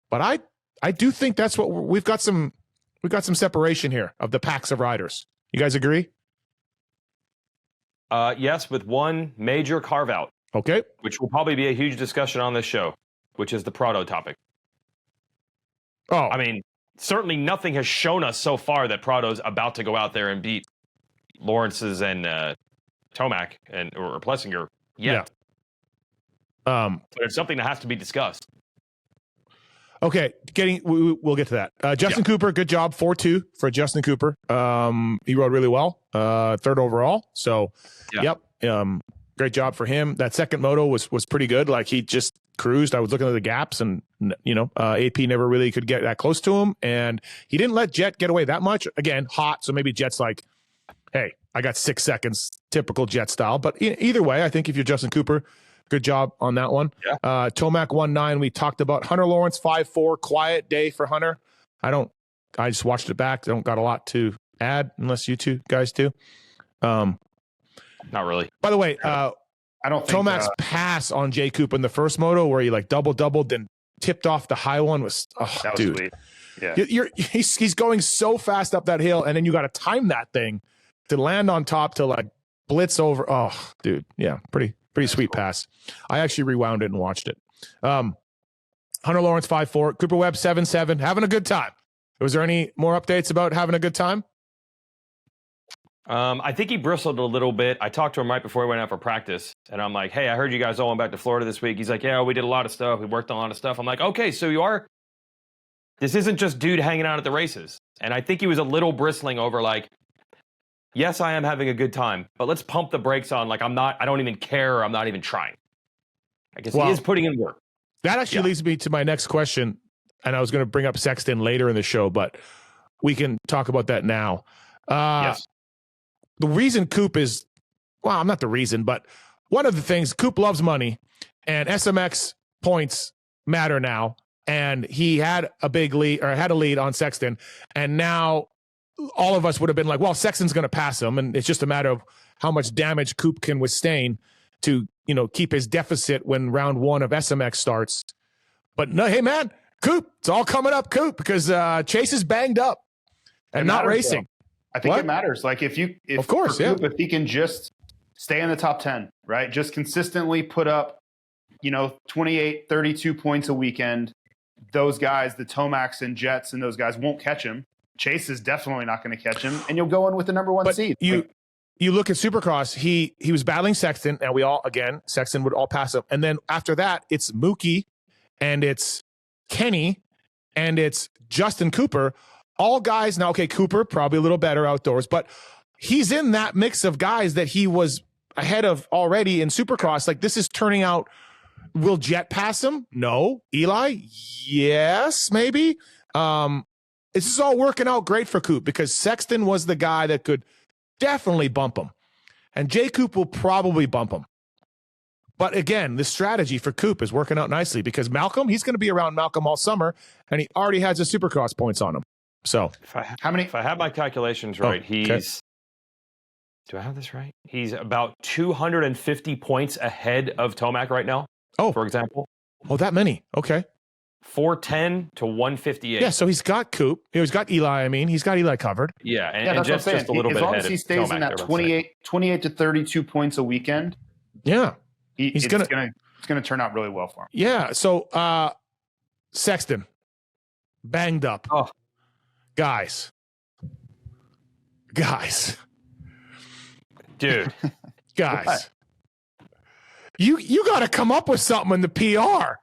But I do think that's what we've got some separation here of the packs of riders. You guys agree? Yes, with one major carve out. Okay. Which will probably be a huge discussion on this show, which is the Prado topic. Oh, I mean, certainly nothing has shown us so far that Prado's about to go out there and beat Lawrence's and Tomac or Plessinger yet. Yeah. But it's something that has to be discussed. Okay, we'll get to that. Justin Cooper, good job, 4-2 for Justin Cooper. He rode really well, 3rd overall. So, yep, great job for him. That second moto was pretty good. Like, he just cruised. I was looking at the gaps, and AP never really could get that close to him, and he didn't let Jet get away that much. Again, hot, so maybe Jet's like, hey, I got 6 seconds, typical Jet style. But either way, I think if you're Justin Cooper, good job on that one. Yeah. Tomac 1-9. We talked about Hunter Lawrence 5-4. Quiet day for Hunter. I just watched it back. I don't got a lot to add unless you two guys do. Not really. By the way, I don't think Tomac's pass on Jay Coop in the first moto where he like doubled, then tipped off the high one was dude. Sweet. Yeah. He's going so fast up that hill, and then you got to time that thing to land on top to like blitz over. Oh, dude. Yeah. Pretty sweet pass. I actually rewound it and watched it. Hunter Lawrence 5-4, Cooper Webb 7-7, having a good time. Was there any more updates about having a good time? I think he bristled a little bit. I talked to him right before he went out for practice, and I'm like, hey, I heard you guys all went back to Florida this week. He's like, yeah, we did a lot of stuff. We worked on a lot of stuff. I'm like, okay, so you are. This isn't just dude hanging out at the races. And I think he was a little bristling over like, yes, I am having a good time, but let's pump the brakes on. Like, I don't even care. Or I'm not even trying. I guess he is putting in work. That actually leads me to my next question. And I was going to bring up Sexton later in the show, but we can talk about that now. Yes. The reason Coop is, well, not the reason, but one of the things, Coop loves money, and SMX points matter now. And he had a lead on Sexton, and now all of us would have been like, well, Sexton's going to pass him, and it's just a matter of how much damage Coop can withstand to, keep his deficit when round 1 of SMX starts. But no, hey, man, Coop, it's all coming up, Coop, because Chase is banged up and not racing. Though. I think it matters. Like, if he can just stay in the top 10, right? Just consistently put up, 28, 32 points a weekend. Those guys, the Tomacs and Jets and those guys won't catch him. Chase is definitely not going to catch him, and you'll go in with the number 1 seed. You look at Supercross, he was battling Sexton, and Sexton would all pass him. And then after that, it's Mookie, and it's Kenny, and it's Justin Cooper. All guys now, okay, Cooper, probably a little better outdoors, but he's in that mix of guys that he was ahead of already in Supercross. Like, this is turning out, will Jet pass him? No. Eli? Yes, maybe. This is all working out great for Coop because Sexton was the guy that could definitely bump him. And Jay Coop will probably bump him. But again, the strategy for Coop is working out nicely because Malcolm, he's going to be around Malcolm all summer, and he already has his Supercross points on him. So if I have my calculations right, do I have this right? He's about 250 points ahead of Tomac right now. Oh, for example. Oh, that many. Okay. 410 to 158. Yeah, so he's got Coop. He's got Eli. I mean, he's got Eli covered. Yeah, and Jeff's just a little bit ahead. As long as he stays in that 28 to 32 points a weekend. Yeah, it's going to turn out really well for him. Yeah. So Sexton banged up. Oh, guys, dude, guys, you got to come up with something in the PR.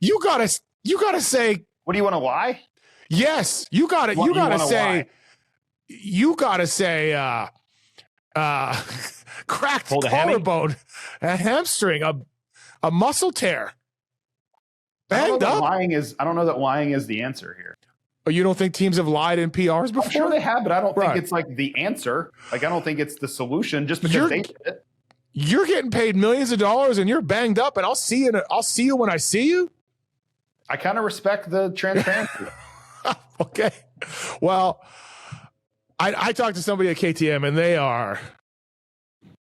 You gotta say. What do you want to lie? Yes, you gotta say. Cracked collarbone, a hamstring, a muscle tear. Banged up. I don't know that lying is the answer here. Oh, you don't think teams have lied in PRs before? I'm sure they have, but I don't think it's like the answer. Like, I don't think it's the solution just because they did it. You're getting paid millions of dollars and you're banged up, and I'll see you when I see you. I kind of respect the transparency. Okay. Well, I talked to somebody at KTM, and they are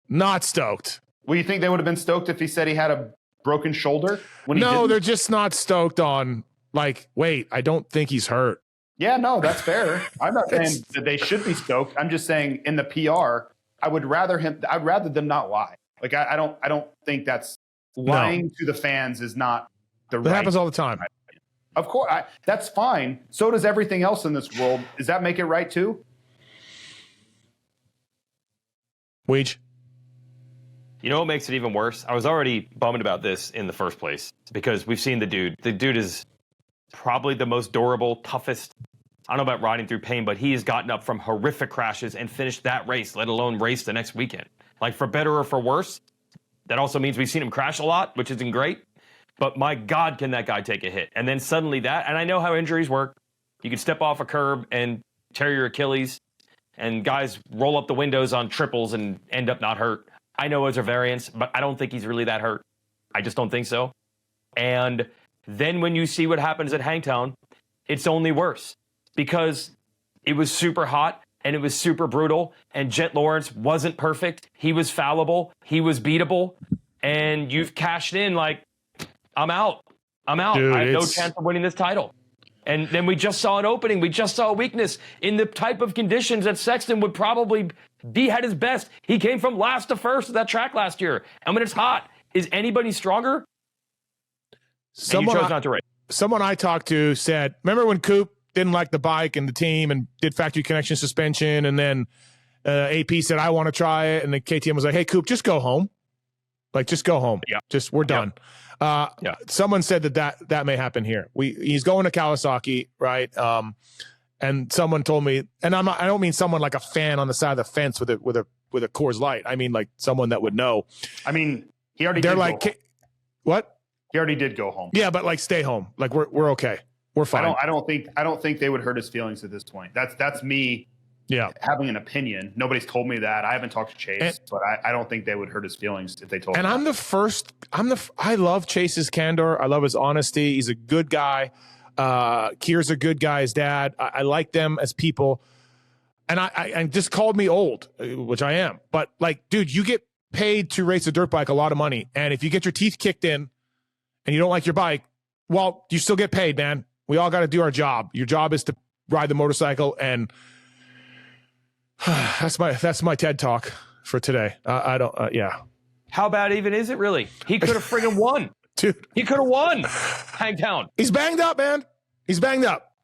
not stoked. Well, you think they would have been stoked if he said he had a broken shoulder? No, they're just not stoked on, like, wait, I don't think he's hurt. Yeah, no, that's fair. I'm not saying that they should be stoked. I'm just saying in the PR, I'd rather them not lie. Like, I don't think that's lying to the fans is not the right. That happens all the time. Of course, that's fine. So does everything else in this world. Does that make it right too? Weege? You know what makes it even worse? I was already bummed about this in the first place because we've seen the dude. The dude is probably the most durable, toughest. I don't know about riding through pain, but he has gotten up from horrific crashes and finished that race, let alone race the next weekend. Like, for better or for worse, that also means we've seen him crash a lot, which isn't great. But my God, can that guy take a hit? And then suddenly that, and I know how injuries work. You can step off a curb and tear your Achilles, and guys roll up the windows on triples and end up not hurt. I know it's a variance, but I don't think he's really that hurt. I just don't think so. And then when you see what happens at Hangtown, it's only worse because it was super hot and it was super brutal, and Jet Lawrence wasn't perfect. He was fallible. He was beatable. And you've cashed in like, I'm out. Dude, I have no chance of winning this title. And then we just saw an opening. We just saw a weakness in the type of conditions that Sexton would probably be at his best. He came from last to first at that track last year. And when it's hot, is anybody stronger? Someone chose not to race. Someone I talked to said, remember when Coop didn't like the bike and the team and did factory connection suspension, and then AP said, I want to try it, and the KTM was like, hey, Coop, just go home. Like, just go home. Yeah. Just, we're done. Yeah. Someone said that may happen here. He's going to Kawasaki, right? And someone told me, and I don't mean someone like a fan on the side of the fence with a Coors Light. I mean like someone that would know. I mean, he already. They're did like, go home. What? He already did go home. Yeah, but like, stay home. Like, we're okay. We're fine. I don't think they would hurt his feelings at this point. That's me. Yeah, having an opinion. Nobody's told me that. I haven't talked to Chase, but I don't think they would hurt his feelings if they told me. And I love Chase's candor. I love his honesty. He's a good guy. Kier's a good guy. His dad. I like them as people. And I just called me old, which I am. But like, dude, you get paid to race a dirt bike a lot of money. And if you get your teeth kicked in and you don't like your bike, well, you still get paid, man. We all got to do our job. Your job is to ride the motorcycle, and that's my TED talk for today. Yeah. How bad even is it really? He could have friggin' won. Dude. He could have won. Hangtown. He's banged up, man. He's banged up.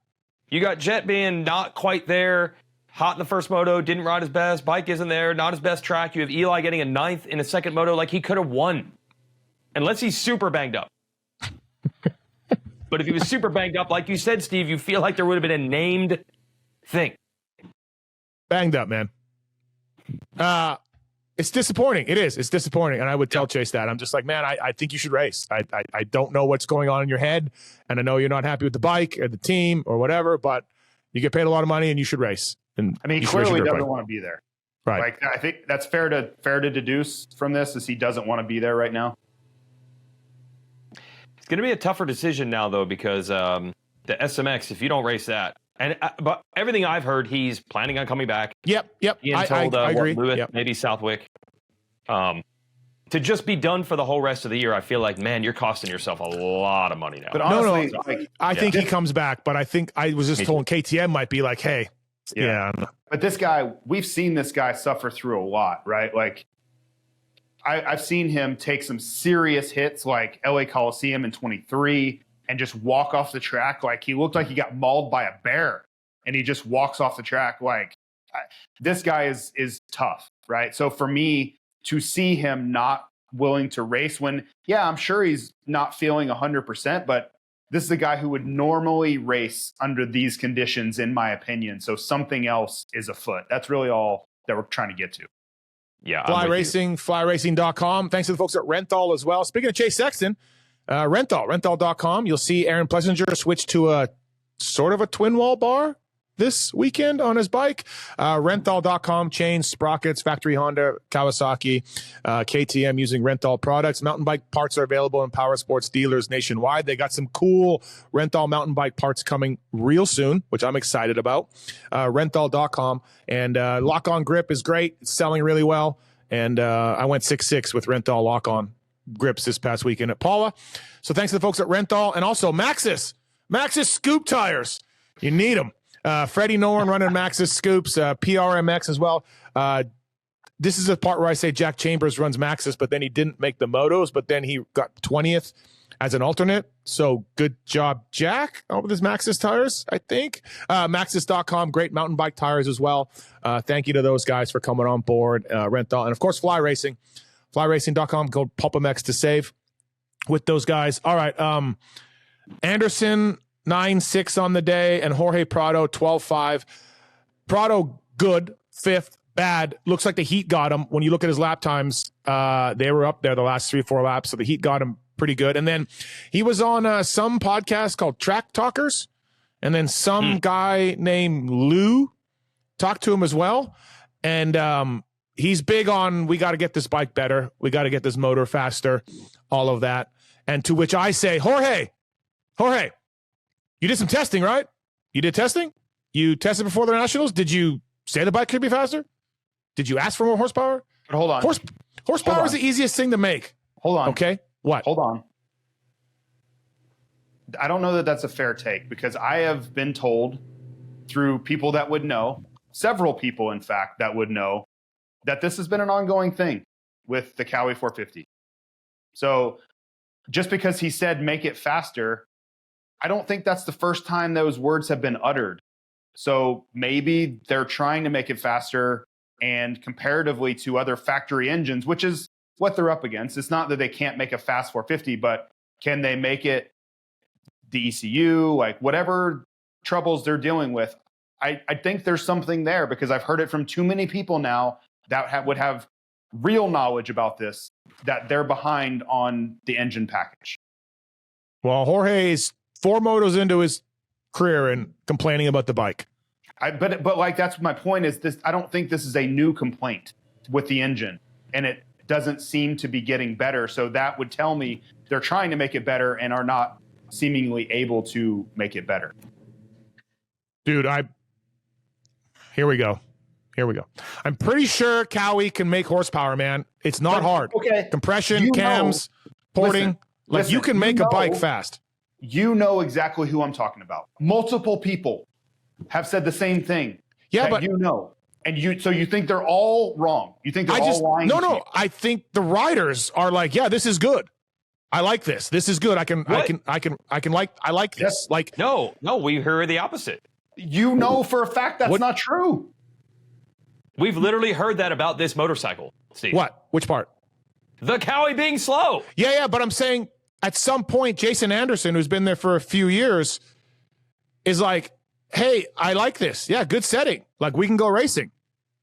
You got Jet being not quite there, hot in the first moto, didn't ride his best, bike isn't there, not his best track. You have Eli getting a 9th in a second moto. Like, he could have won. Unless he's super banged up. But if he was super banged up, like you said, Steve, you feel like there would have been a named thing. Banged up, man. It's disappointing. It is. It's disappointing. And I would tell Chase that. I'm just like, man, I think you should race. I don't know what's going on in your head. And I know you're not happy with the bike or the team or whatever, but you get paid a lot of money and you should race. And I mean, he clearly doesn't want to be there. Right. Like, I think that's fair to deduce from this is he doesn't want to be there right now. It's going to be a tougher decision now, though, because the SMX, if you don't race that, but everything I've heard, he's planning on coming back. Yep. Ian told I agree. Lewis, yep. maybe Southwick. To just be done for the whole rest of the year, I feel like, man, you're costing yourself a lot of money now. But honestly, I think he comes back, but I think I was just told KTM might be like, hey, yeah. But this guy, we've seen this guy suffer through a lot, right? Like, I've seen him take some serious hits like LA Coliseum in 23 and just walk off the track. Like, he looked like he got mauled by a bear and he just walks off the track. Like, this guy is tough, right? So for me to see him not willing to race when, yeah, I'm sure he's not feeling 100%, but this is a guy who would normally race under these conditions, in my opinion. So something else is afoot. That's really all that we're trying to get to. Yeah, Fly Racing, flyracing.com. Thanks to the folks at Renthal as well. Speaking of Chase Sexton, renthal.com. You'll see Aaron Plessinger switch to a sort of a twin wall bar. this weekend on his bike. Renthal.com, chains, sprockets, factory Honda, Kawasaki, KTM using Renthal products. Mountain bike parts are available in power sports dealers nationwide. They got some cool Renthal mountain bike parts coming real soon, which I'm excited about. Renthal.com. And lock-on grip is great. It's selling really well. And I went 6'6" with Renthal lock-on grips this past weekend at Paula. So thanks to the folks at Renthal. And also Maxxis scoop tires. You need them. Freddie Noren running Maxxis scoops, PRMX as well. This is the part where I say Jack Chambers runs Maxxis, but then he didn't make the motos, but then he got 20th as an alternate. So good job, Jack, with his Maxxis tires, I think. Maxxis.com, great mountain bike tires as well. Thank you to those guys for coming on board, Renthal. And, of course, Fly Racing. FlyRacing.com, go PulpMX to save with those guys. All right, Anderson, 9-6 on the day, and Jorge Prado, 12-5. Prado, good, 5th, bad. Looks like the heat got him. When you look at his lap times, they were up there the last 3-4 laps, so the heat got him pretty good. And then he was on some podcast called Track Talkers, and then some guy named Lou talked to him as well. And he's big on, we got to get this bike better. We got to get this motor faster, all of that. And to which I say, Jorge, you did some testing, right? You did testing? You tested before the Nationals? Did you say the bike could be faster? Did you ask for more horsepower? But hold on. Horsepower is the easiest thing to make. Hold on. Okay. What? Hold on. I don't know that that's a fair take, because I have been told through people that would know, several people, in fact, that would know, that this has been an ongoing thing with the Cowie 450. So just because he said make it faster, I don't think that's the first time those words have been uttered. So maybe they're trying to make it faster, and comparatively to other factory engines, which is what they're up against. It's not that they can't make a fast 450, but can they make it the ECU, like whatever troubles they're dealing with? I think there's something there, because I've heard it from too many people now that would have real knowledge about this, that they're behind on the engine package. Well, Jorge's 4 motos into his career and complaining about the bike. But like, that's my point, is this, I don't think this is a new complaint with the engine, and it doesn't seem to be getting better. So that would tell me they're trying to make it better and are not seemingly able to make it better. Dude, here we go. I'm pretty sure Cowie can make horsepower, man. It's not hard. Okay. Compression, cams, porting. Listen, you can make a bike fast. You know exactly who I'm talking about. Multiple people have said the same thing. Yeah, but so you think they're all wrong? You think they're all lying? No. I think the riders are like, yeah, this is good. I like this. This is good. I like this. Yes. Like, no, we heard the opposite. You know for a fact that's not true. We've literally heard that about this motorcycle, Steve. What? Which part? The Cowie being slow. Yeah, but I'm saying at some point, Jason Anderson, who's been there for a few years, is like, hey, I like this. Yeah, good setting. Like, we can go racing.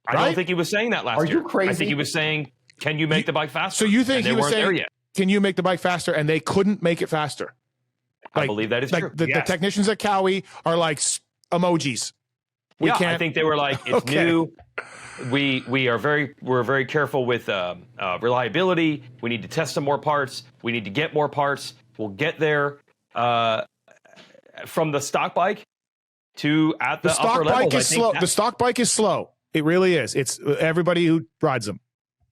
I don't think he was saying that last year. Are you crazy? I think he was saying, can you make the bike faster? So you think he was saying, can you make the bike faster? And they couldn't make it faster. I believe that is true. The technicians at Cowie are like emojis. I think they were like, it's new. We're very careful with reliability. We need to test some more parts. We need to get more parts. We'll get there. From the stock bike to at the upper levels. The stock bike is slow. It really is. It's everybody who rides them.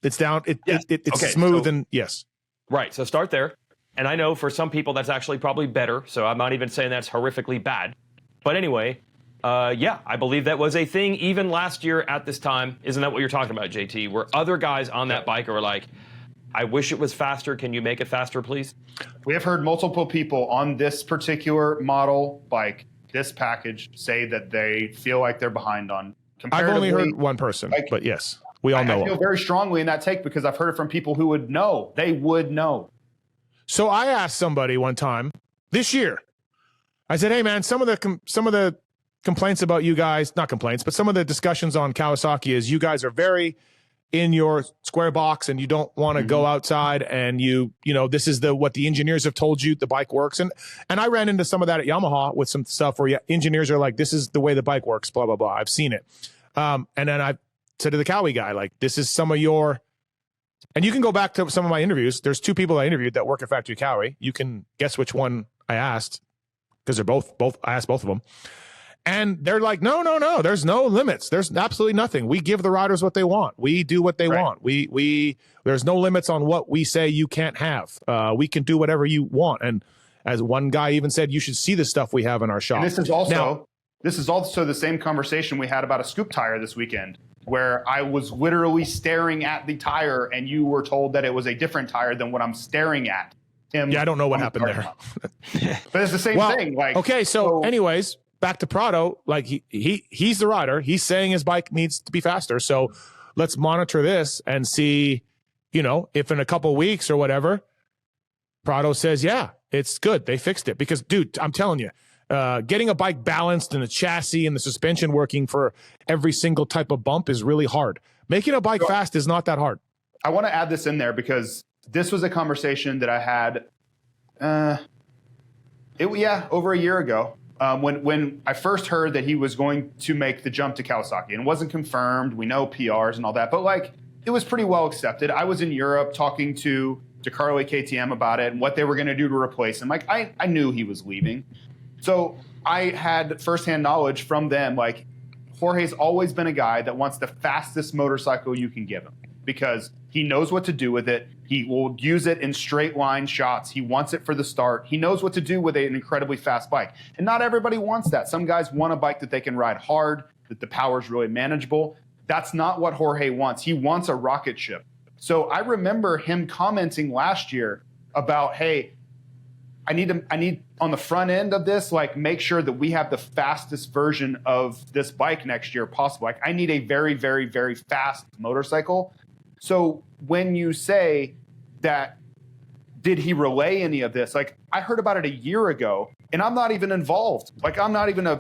It's down. It's smooth and yes. Right. So start there. And I know for some people that's actually probably better. So I'm not even saying that's horrifically bad. But anyway, I believe that was a thing even last year at this time. Isn't that what you're talking about, JT? Where other guys on that bike are like, I wish it was faster. Can you make it faster, please? We have heard multiple people on this particular model bike, this package, say that they feel like they're behind on. I've only heard one person, but yes, we all know. I feel very strongly in that take, because I've heard it from people who would know. They would know. So I asked somebody one time this year. I said, "Hey, man, some of the complaints about you guys, not complaints, but some of the discussions on Kawasaki is you guys are very in your square box and you don't want to go outside and you know, this is what the engineers have told you the bike works. And I ran into some of that at Yamaha with some stuff where engineers are like, this is the way the bike works, blah, blah, blah. I've seen it. And then I said to the Cowie guy, like, this is some of your, and you can go back to some of my interviews. There's 2 people I interviewed that work at Factory Cowie. You can guess which one I asked because they're both, I asked both of them. And they're like, no, there's no limits. There's absolutely nothing. We give the riders what they want. We do what they want. There's no limits on what we say you can't have. We can do whatever you want. And as one guy even said, you should see the stuff we have in our shop. And this is also the same conversation we had about a scoop tire this weekend, where I was literally staring at the tire and you were told that it was a different tire than what I'm staring at. Yeah, I don't know what happened there. But it's the same thing. Like, okay, so anyways, back to Prado, like he's the rider. He's saying his bike needs to be faster. So let's monitor this and see, you know, if in a couple weeks or whatever, Prado says, yeah, it's good. They fixed it. Because, dude, I'm telling you, getting a bike balanced and the chassis and the suspension working for every single type of bump is really hard. Making a bike fast is not that hard. I want to add this in there because this was a conversation that I had, over a year ago. When I first heard that he was going to make the jump to Kawasaki, and it wasn't confirmed, we know PRs and all that, but like it was pretty well accepted. I was in Europe talking to DeCarlo KTM about it and what they were going to do to replace him. Like I knew he was leaving, so I had firsthand knowledge from them. Like Jorge's always been a guy that wants the fastest motorcycle you can give him because he knows what to do with it. He will use it in straight line shots. He wants it for the start. He knows what to do with an incredibly fast bike. And not everybody wants that. Some guys want a bike that they can ride hard, that the power is really manageable. That's not what Jorge wants. He wants a rocket ship. So I remember him commenting last year about, hey, I need on the front end of this, like make sure that we have the fastest version of this bike next year possible. Like I need a very, very, very fast motorcycle. So when you say that, did he relay any of this? Like I heard about it a year ago and I'm not even involved. Like I'm not even a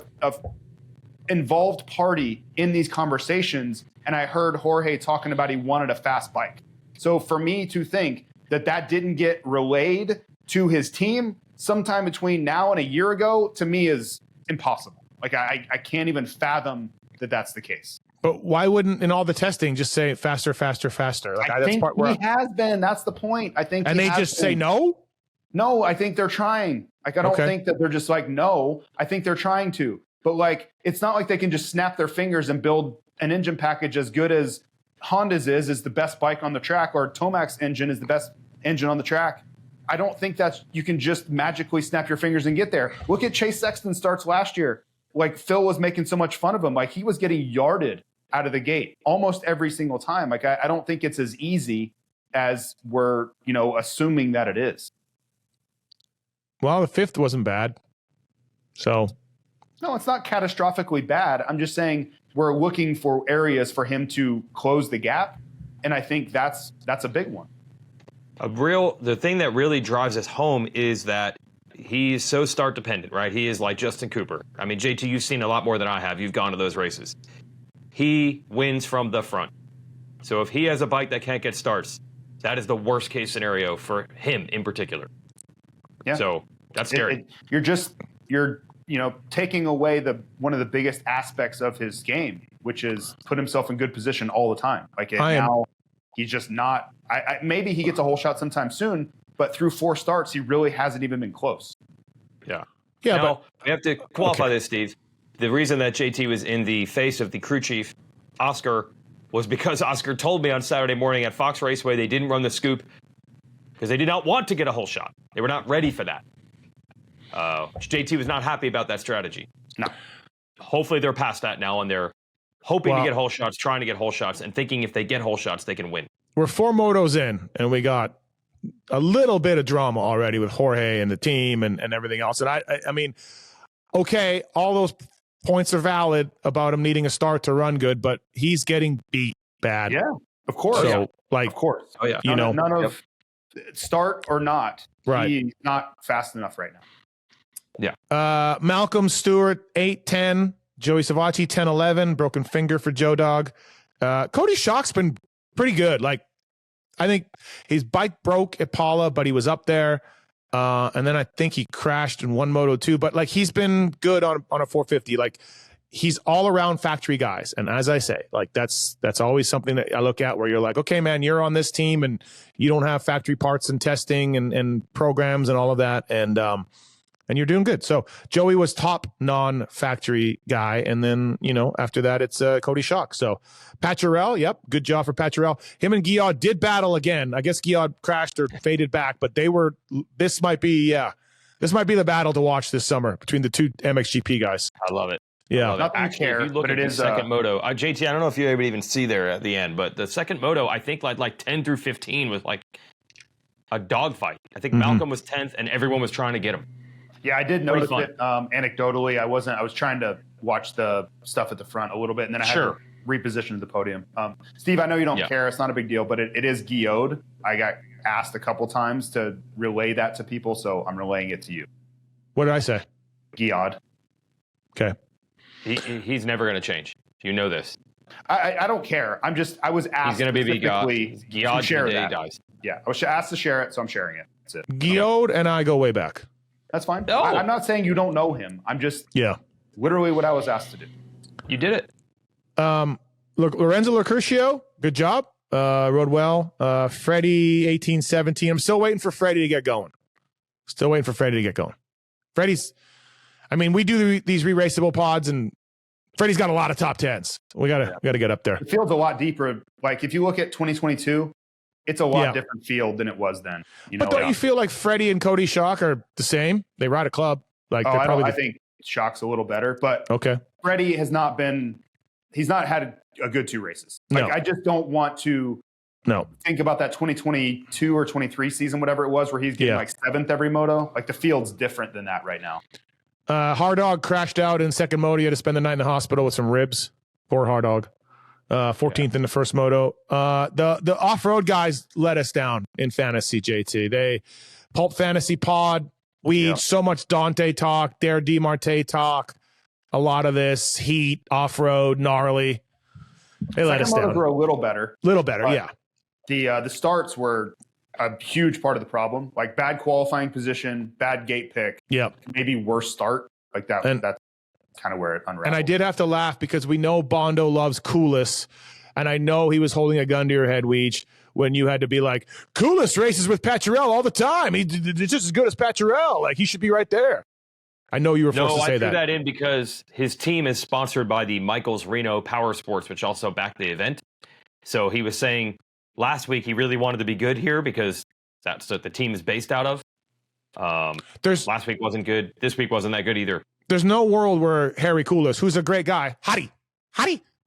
involved party in these conversations. And I heard Jorge talking about he wanted a fast bike. So for me to think that didn't get relayed to his team sometime between now and a year ago, to me is impossible. Like I can't even fathom that that's the case. But why wouldn't in all the testing just say faster, faster, faster? Like I think he has been. That's the point. I think. And they just say no? No, I think they're trying. Like I don't think that they're just like no. I think they're trying to. But like it's not like they can just snap their fingers and build an engine package as good as Honda's is the best bike on the track, or Tomac's engine is the best engine on the track. I don't think that's you can just magically snap your fingers and get there. Look at Chase Sexton's starts last year. Like Phil was making so much fun of him. Like he was getting yarded out of the gate almost every single time. Like I don't think it's as easy as we're, assuming that it is. Well, the 5th wasn't bad. So. No, it's not catastrophically bad. I'm just saying we're looking for areas for him to close the gap. And I think that's a big one. The thing that really drives us home is that he's so start dependent, right? He is like Justin Cooper. I mean, JT, you've seen a lot more than I have. You've gone to those races. He wins from the front. So if he has a bike that can't get starts, that is the worst case scenario for him in particular. Yeah. So that's scary. You're taking away one of the biggest aspects of his game, which is put himself in good position all the time. Like now he's just not, maybe he gets a whole shot sometime soon, but through 4 starts, he really hasn't even been close. Yeah. Yeah. Now, but we have to qualify this, Steve. The reason that JT was in the face of the crew chief, Oscar, was because Oscar told me on Saturday morning at Fox Raceway they didn't run the scoop because they did not want to get a whole shot. They were not ready for that. JT was not happy about that strategy. No. Hopefully they're past that now and they're hoping to get whole shots, trying to get whole shots, and thinking if they get whole shots, they can win. We're 4 motos in, and we got a little bit of drama already with Jorge and the team and everything else. And I mean, okay, all those points are valid about him needing a start to run good, but he's getting beat bad. Yeah, of course. So, of course. Oh, yeah. None of start or not. Right. He's not fast enough right now. Yeah. Malcolm Stewart, 8-10. Joey Savacci, 10-11. Broken finger for Joe Dog. Cody Schock's been pretty good. Like, I think his bike broke at Paula, but he was up there. And then I think he crashed in one Moto 2, but like he's been good on a 450. Like he's all around factory guys. And as I say, like that's always something that I look at where you're like, okay, man, you're on this team and you don't have factory parts and testing and programs and all of that. And you're doing good. So Joey was top non-factory guy. And then, after that, it's Cody Schock. So Pacharel, yep, good job for Pacharel. Him and Guillaume did battle again. I guess Guillaume crashed or faded back, but this might be the battle to watch this summer between the two MXGP guys. I love it. Yeah. Actually, if you look at the second moto, JT, I don't know if you're able to even see there at the end, but the second moto, I think like 10 through 15 was like a dogfight. I think Malcolm was 10th and everyone was trying to get him. Yeah, I did notice it anecdotally. I was trying to watch the stuff at the front a little bit, and then I had to reposition the podium. Steve, I know you don't care. It's not a big deal, but it is Guillaume. I got asked a couple times to relay that to people, so I'm relaying it to you. What did I say? Guillaume. Okay. He's never going to change. You know this. I don't care. I was asked he's going to be to share that. Dies. Yeah, I was asked to share it, so I'm sharing it. That's it. Guillaume and I go way back. That's fine. No. I'm not saying you don't know him. I'm just literally what I was asked to do. You did it. Look, Lorenzo Locurcio, good job. Rode well. Freddie 18-17. I'm still waiting for Freddie to get going. We do these re-raceable pods, and Freddie's got a lot of top tens. We gotta get up there. The field's a lot deeper. Like if you look at 2022, it's a lot different field than it was then. But don't you feel like Freddie and Cody Schock are the same? They ride a club. Like I think Schock's a little better, but Freddie has not been. He's not had a good two races. Like I just don't want to think about that 2022 or 23 season, whatever it was, where he's getting like 7th every moto. Like the field's different than that right now. Hard Dog crashed out in second moto. He had to spend the night in the hospital with some ribs. Poor Hard Dog. 14th in the first moto. The off-road guys let us down in fantasy, JT. They Pulp Fantasy Pod, Weege, so much Dante talk, Dare DeMarte talk, a lot of this heat, off-road, gnarly. They let us down. Were a little better. Yeah. The starts were a huge part of the problem. Like bad qualifying position, bad gate pick. Yep. Maybe worse start. Like that. That's kind of where it unraveled. And I did have to laugh because we know Bondo loves Coolest, and I know he was holding a gun to your head, Weege, when you had to be like, Coolest races with Pacharel all the time. He's just as good as Pacharel. Like, he should be right there. I know you were forced to say that. No, I threw that in because his team is sponsored by the Michaels Reno Power Sports, which also backed the event. So he was saying last week he really wanted to be good here because that's what the team is based out of. Last week wasn't good. This week wasn't that good either. There's no world where Harry Coolest, who's a great guy, Hottie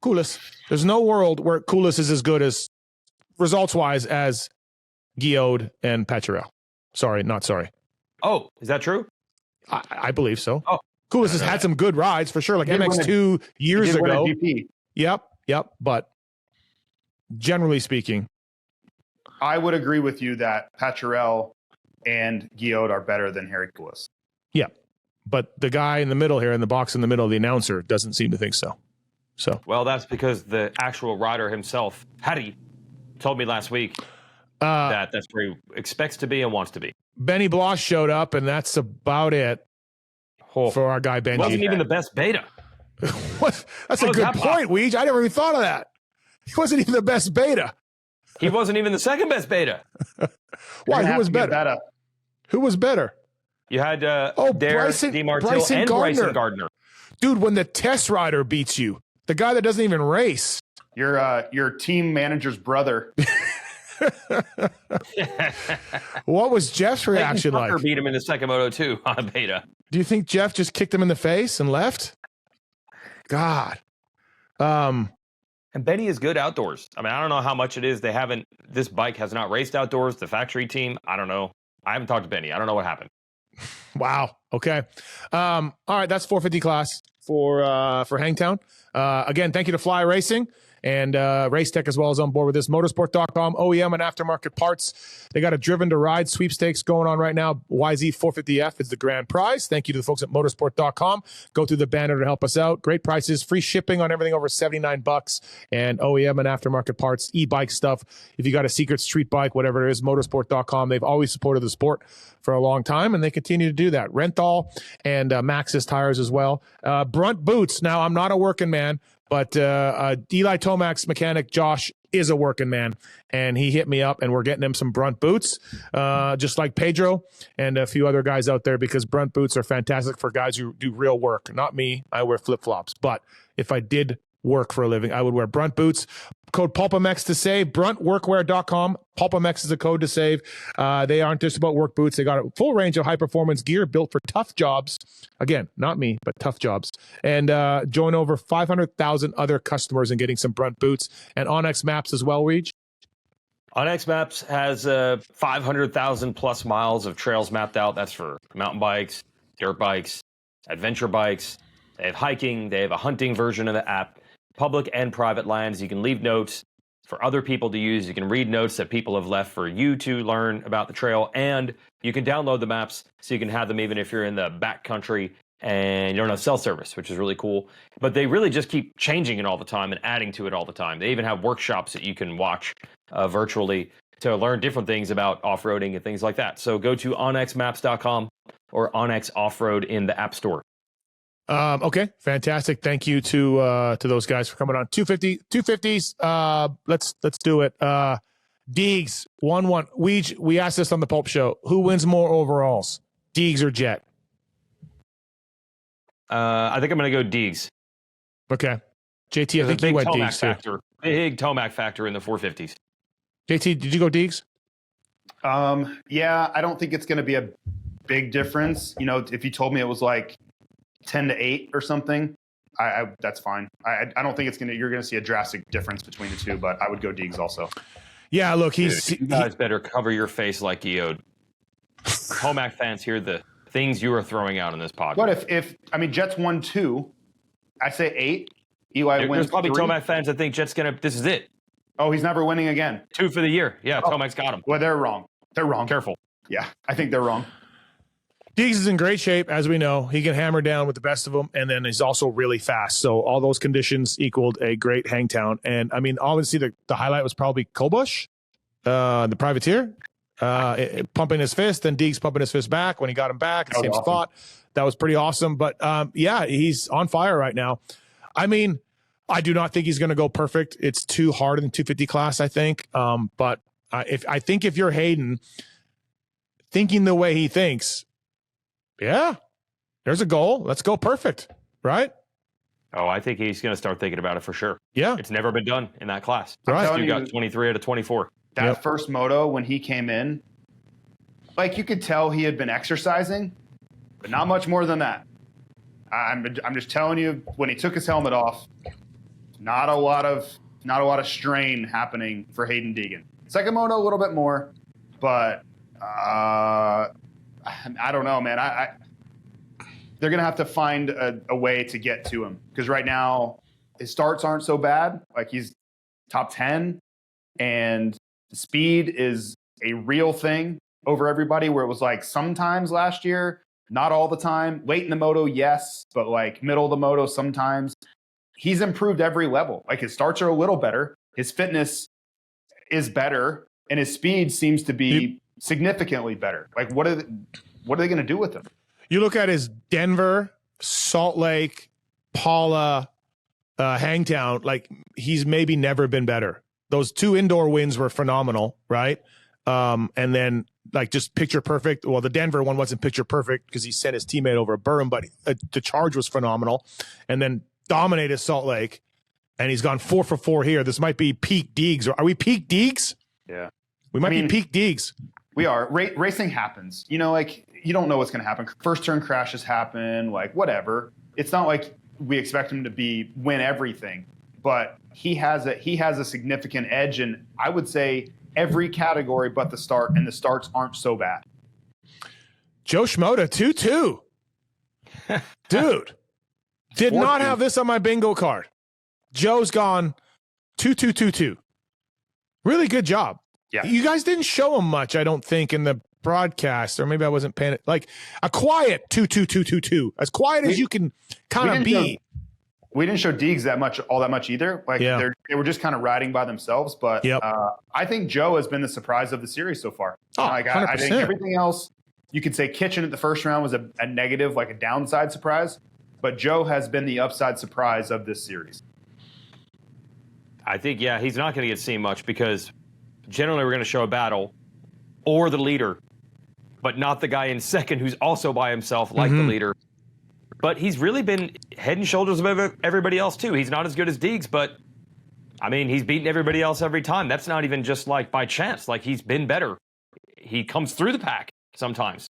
Coolest. There's no world where Coolest is as good as results-wise as Guillaume and Pacharel. Not sorry. Oh, is that true? I believe so. Oh, Coolest has had some good rides for sure, like MX2 years ago. Yep. But generally speaking, I would agree with you that Pacharel and Guillaume are better than Harry Coolest. Yeah. But the guy in the middle here, in the box in the middle, the announcer, doesn't seem to think so. Well, that's because the actual rider himself, Hattie, told me last week that that's where he expects to be and wants to be. Benny Bloss showed up, and that's about it for our guy Benji. Wasn't even the best beta. That's a good point, Weege. I never even thought of that. He wasn't even the best beta. He wasn't even the second best beta. Why? Who was better? Who was better? You had Bryson Gardner. Dude, when the test rider beats you, the guy that doesn't even race. Your team manager's brother. What was Jeff's reaction like? Beat him in the second moto too on beta. Do you think Jeff just kicked him in the face and left? God. And Benny is good outdoors. I don't know how much it is. This bike has not raced outdoors. The factory team, I don't know. I haven't talked to Benny. I don't know what happened. Wow. Okay. All right. That's 450 class. for Hangtown. Again, thank you to Fly Racing and Race Tech as well as on board with this. Motorsport.com, OEM and aftermarket parts. They got a Driven to Ride sweepstakes going on right now. YZ450F is the grand prize. Thank you to the folks at Motorsport.com. Go through the banner to help us out. Great prices, free shipping on everything over $79, and OEM and aftermarket parts, e-bike stuff. If you got a secret street bike, whatever it is, Motorsport.com. They've always supported the sport for a long time, and they continue to do that. Renthal and Maxxis tires as well. Brunt boots. Now, I'm not a working man, but Eli Tomac's mechanic, Josh, is a working man, and he hit me up, and we're getting him some Brunt boots, just like Pedro and a few other guys out there, because Brunt boots are fantastic for guys who do real work. Not me. I wear flip-flops, but if I did work for a living, I would wear Brunt boots. Code PulpMX to save. BruntWorkwear.com. PulpMX is a code to save. They aren't just about work boots. They got a full range of high-performance gear built for tough jobs. Again, not me, but tough jobs. And join over 500,000 other customers in getting some Brunt boots. And Onyx Maps as well, Weege. Onyx Maps has 500,000 plus miles of trails mapped out. That's for mountain bikes, dirt bikes, adventure bikes. They have hiking. They have a hunting version of the app. Public and private lands. You can leave notes for other people to use. You can read notes that people have left for you to learn about the trail, and you can download the maps so you can have them even if you're in the back country and you don't have cell service, which is really cool. But they really just keep changing it all the time and adding to it all the time. They even have workshops that you can watch virtually to learn different things about off-roading and things like that. So go to onyxmaps.com or Onyx Off-Road in the App Store. Okay, fantastic. Thank you to those guys for coming on. 250s. Let's do it. Deegs 1-1. We asked this on the Pulp Show. Who wins more overalls, Deegs or Jet? I think I'm going to go Deegs. Okay, JT. I think you went Deegs too. Big Tomac factor in the 450s. JT, did you go Deegs? Yeah, I don't think it's going to be a big difference. You know, if you told me it was like 10-8 or something, I that's fine. I don't think you're gonna see a drastic difference between the two, but I would go Deegs also. Yeah, look, you guys better cover your face like Geode. Tomac fans hear the things you are throwing out in this podcast. But if I mean Jets won 2, I say 8. Eli wins. There's probably 3. Tomac fans that think Jets this is it. Oh, he's never winning again. 2 for the year. Yeah, Tomac's got him. Well, they're wrong. They're wrong. Careful. Yeah, I think they're wrong. Deegs is in great shape, as we know. He can hammer down with the best of them, and then he's also really fast. So all those conditions equaled a great Hangtown. And, I mean, obviously the highlight was probably Kobush, the privateer, pumping his fist, and Deegs pumping his fist back when he got him back in the same spot. That was pretty awesome. But, yeah, he's on fire right now. I mean, I do not think he's going to go perfect. It's too hard in the 250 class, I think. But I think if you're Hayden, thinking the way he thinks, yeah, there's a goal. Let's go perfect, right? Oh, I think he's going to start thinking about it for sure. Yeah. It's never been done in that class. Right. You got 23 out of 24. That first moto, when he came in, like you could tell he had been exercising, but not much more than that. I'm just telling you, when he took his helmet off, not a lot of strain happening for Hayden Deegan. Second moto, a little bit more, but I don't know, man. They're going to have to find a way to get to him, because right now his starts aren't so bad. Like, he's top 10, and the speed is a real thing over everybody, where it was like sometimes last year, not all the time. Late in the moto, yes, but like middle of the moto sometimes. He's improved every level. Like, his starts are a little better. His fitness is better, and his speed seems to be significantly better. Like, what are they going to do with him? You look at his Denver, Salt Lake, Paula, Hangtown, like, he's maybe never been better. Those 2 indoor wins were phenomenal, right? And then, like, just picture perfect. Well, the Denver one wasn't picture perfect because he sent his teammate over a berm, but the charge was phenomenal. And then dominated Salt Lake, and he's gone 4 for 4 here. This might be peak Deegs. Are we peak Deegs? Yeah. We might be peak Deegs. We are. Racing happens. You know, like, you don't know what's going to happen. First turn crashes happen, like, whatever. It's not like we expect him to win everything, but he has a significant edge in, I would say, every category but the start, and the starts aren't so bad. Joe Schmoda, 2-2. Dude. Did 4-2. not have this on my bingo card. Joe's gone 2-2-2-2. Really good job. Yeah. You guys didn't show him much, I don't think, in the broadcast, or maybe I wasn't paying it. Like a quiet 2-2-2-2-2. As quiet as you can kind of be. We didn't show Deegs all that much either. Like Yeah. they were just kind of riding by themselves. But Yep. I think Joe has been the surprise of the series so far. Oh, I think 100%. everything else, you could say Kitchen at the first round was a negative, like a downside surprise. But Joe has been the upside surprise of this series. I think, yeah, he's not going to get seen much because generally we're going to show a battle or the leader, but not the guy in second who's also by himself like the leader. But he's really been head and shoulders above everybody else, too. He's not as good as Deegs, but, I mean, he's beaten everybody else every time. That's not even just, like, by chance. Like, he's been better. He comes through the pack sometimes.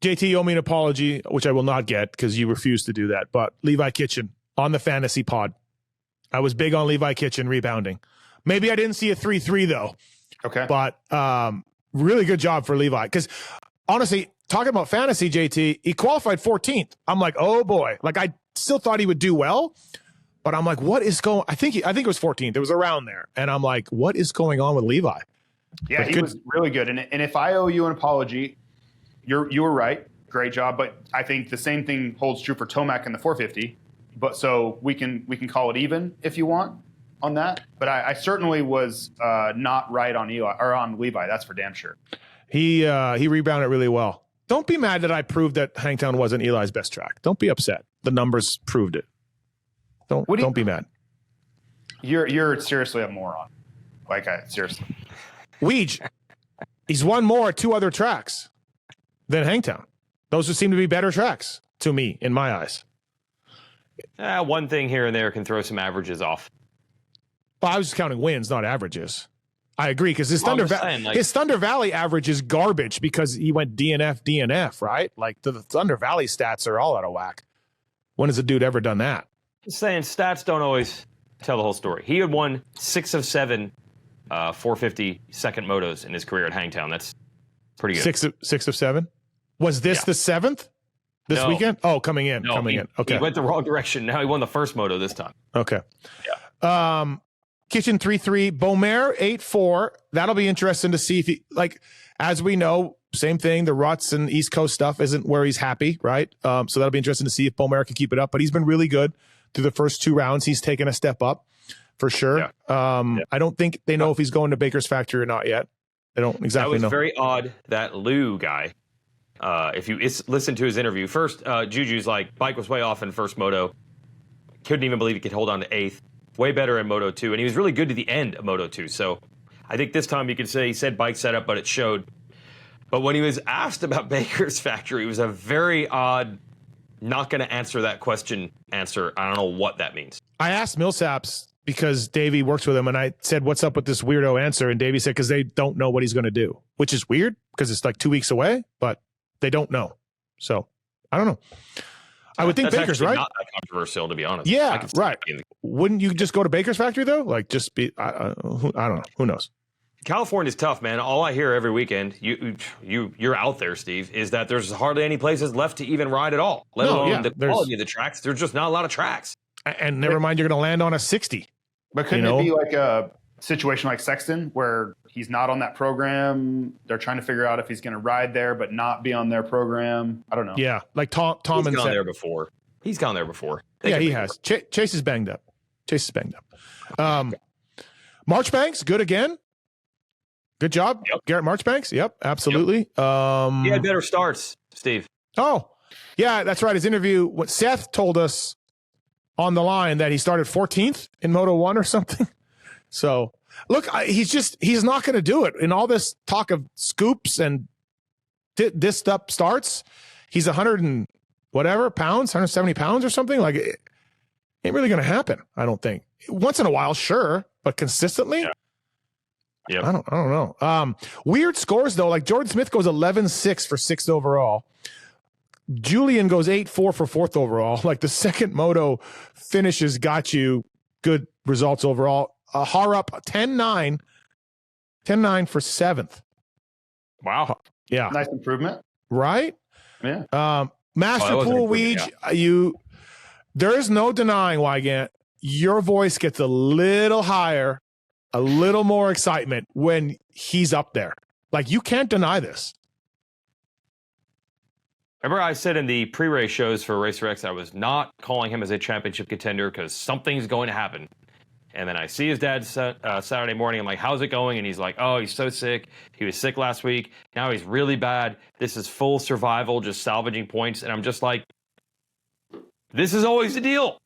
JT, you owe me an apology, which I will not get because you refused to do that. But Levi Kitchen on the fantasy pod. I was big on Levi Kitchen rebounding. Maybe I didn't see a 3-3, though. Okay. But really good job for Levi. Because, honestly, talking about fantasy, JT, he qualified 14th. I'm like, oh, boy. Like, I still thought he would do well. But I'm like, what is going – I think it was 14th. It was around there. And I'm like, what is going on with Levi? Yeah, he was really good. And if I owe you an apology, you were right. Great job. But I think the same thing holds true for Tomac in the 450. But so we can call it even if you want on that. But I certainly was not right on Eli or on Levi. That's for damn sure. He rebounded really well. Don't be mad that I proved that Hangtown wasn't Eli's best track. Don't be upset. The numbers proved it. Don't be mad. You're seriously a moron. Like seriously. Weege, he's won more at 2 other tracks than Hangtown. Those would seem to be better tracks to me, in my eyes. One thing here and there can throw some averages off. Well, I was just counting wins, not averages. I agree, because his Thunder Valley average is garbage because he went DNF, right? Like the Thunder Valley stats are all out of whack. When has a dude ever done that? Just saying, stats don't always tell the whole story. He had won 6 of 7 450 second motos in his career at Hangtown. That's pretty good. 6 of 7? Was this the 7th this weekend? Oh, coming in. Okay. He went the wrong direction. Now he won the first moto this time. Okay. Yeah. Kitchen 3-3, Beaumare 8-4. That'll be interesting to see if he, like, as we know, same thing. The ruts and East Coast stuff isn't where he's happy, right? So that'll be interesting to see if Beaumare can keep it up. But he's been really good through the first 2 rounds. He's taken a step up for sure. Yeah. I don't think they know if he's going to Baker's Factory or not yet. They don't exactly know. That was very odd, that Lou guy. If you listen to his interview, first, Juju's like, bike was way off in first moto. Couldn't even believe he could hold on to 8th. Way better in Moto 2. And he was really good to the end of Moto 2. So I think this time you could say he said bike setup, but it showed. But when he was asked about Baker's Factory, it was a very odd, not going to answer that question answer. I don't know what that means. I asked Millsaps because Davey works with him, and I said, what's up with this weirdo answer? And Davey said, because they don't know what he's going to do, which is weird because it's like 2 weeks away, but they don't know. So I don't know. I would think Baker's, right? Not that controversial, to be honest. Yeah, right. Wouldn't you just go to Baker's Factory, though? Like, just be, I don't know. Who knows? California's tough, man. All I hear every weekend, you're out there, Steve, is that there's hardly any places left to even ride at all, let alone the quality of the tracks. There's just not a lot of tracks. And never mind, you're going to land on a 60. But couldn't it be like a situation like Sexton where he's not on that program? They're trying to figure out if he's going to ride there but not be on their program. I don't know. Yeah, like Tom He's and gone there before. He's gone there before. Yeah, he has. Chase is banged up. Marchbanks, good again. Good job, Garrett Marchbanks. Yep, absolutely. Yep. He had better starts, Steve. Oh, yeah, that's right. His interview, what Seth told us on the line that he started 14th in Moto 1 or something. So, look, he's not going to do it. In all this talk of scoops and dissed up starts, he's 100 and whatever pounds, 170 pounds or something. Like, it ain't really going to happen, I don't think. Once in a while, sure, but consistently? Yeah. I don't know. Weird scores, though. Like, Jordan Smith goes 11-6 for 6th overall. Julian goes 8-4 for 4th overall. Like, the second moto finishes got you good results overall. Harup 10-9 for 7th. Wow. Yeah. Nice improvement. Right? Yeah. Master Pool Weege, There is no denying, Wygant, your voice gets a little higher, a little more excitement when he's up there. Like, you can't deny this. Remember I said in the pre-race shows for Racer X, I was not calling him as a championship contender because something's going to happen. And then I see his dad Saturday morning. I'm like, how's it going? And he's like, oh, he's so sick. He was sick last week. Now he's really bad. This is full survival, just salvaging points. And I'm just like, this is always the deal.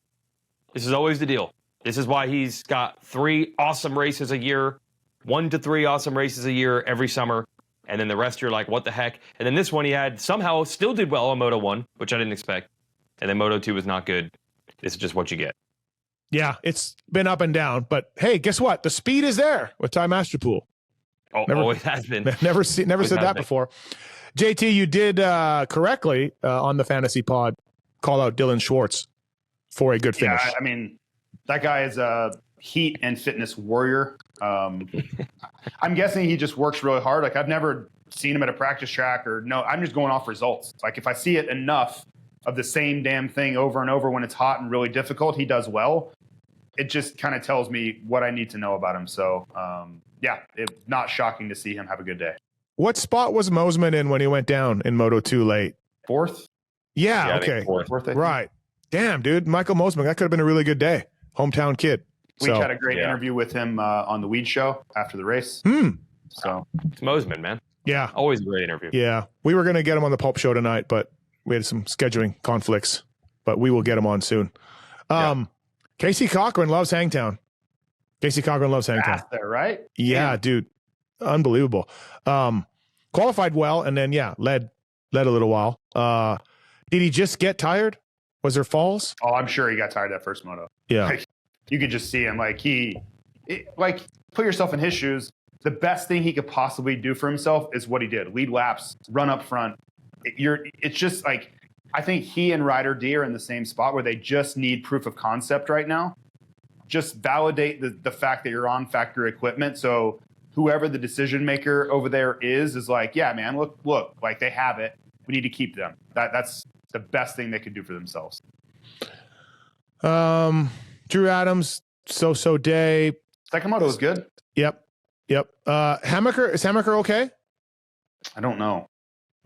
This is always the deal. This is why he's got 3 awesome races a year, 1 to 3 awesome races a year every summer. And then the rest you're like, what the heck? And then this one he had somehow still did well on Moto 1, which I didn't expect. And then Moto 2 was not good. This is just what you get. Yeah, it's been up and down. But hey, guess what? The speed is there with Ty Masterpool. Oh, always has been. Never said that before. JT, you did correctly on the fantasy pod call out Dylan Schwartz for a good finish. Yeah, I mean, that guy is a heat and fitness warrior. I'm guessing he just works really hard. Like, I've never seen him at a practice track I'm just going off results. Like, if I see it enough of the same damn thing over and over when it's hot and really difficult, he does well. It just kind of tells me what I need to know about him. So, it's not shocking to see him have a good day. What spot was Mosman in when he went down in Moto 2 late? 4th? Yeah, okay. Fourth, right. Damn, dude. Michael Mosman, that could have been a really good day. Hometown kid. We had a great interview with him on the Weege show after the race. So it's Mosman, man. Yeah. Always a great interview. Yeah. We were going to get him on the Pulp show tonight, but we had some scheduling conflicts, but we will get him on soon. Casey Cochran loves Hangtown. Fast there, right? Yeah, Damn. dude. Unbelievable. Qualified well, and then, led a little while. Did he just get tired? Was there falls? Oh, I'm sure he got tired that first moto. Yeah. Like, you could just see him. Like, put yourself in his shoes. The best thing he could possibly do for himself is what he did. Lead laps, run up front. It's just like, I think he and Ryder D are in the same spot where they just need proof of concept right now. Just validate the fact that you're on factory equipment. So whoever the decision maker over there is like, yeah, man, look, like, they have it. We need to keep them. That's the best thing they could do for themselves. Drew Adams, so day. Second moto was good. Yep. Hammaker, is Hammaker okay? I don't know.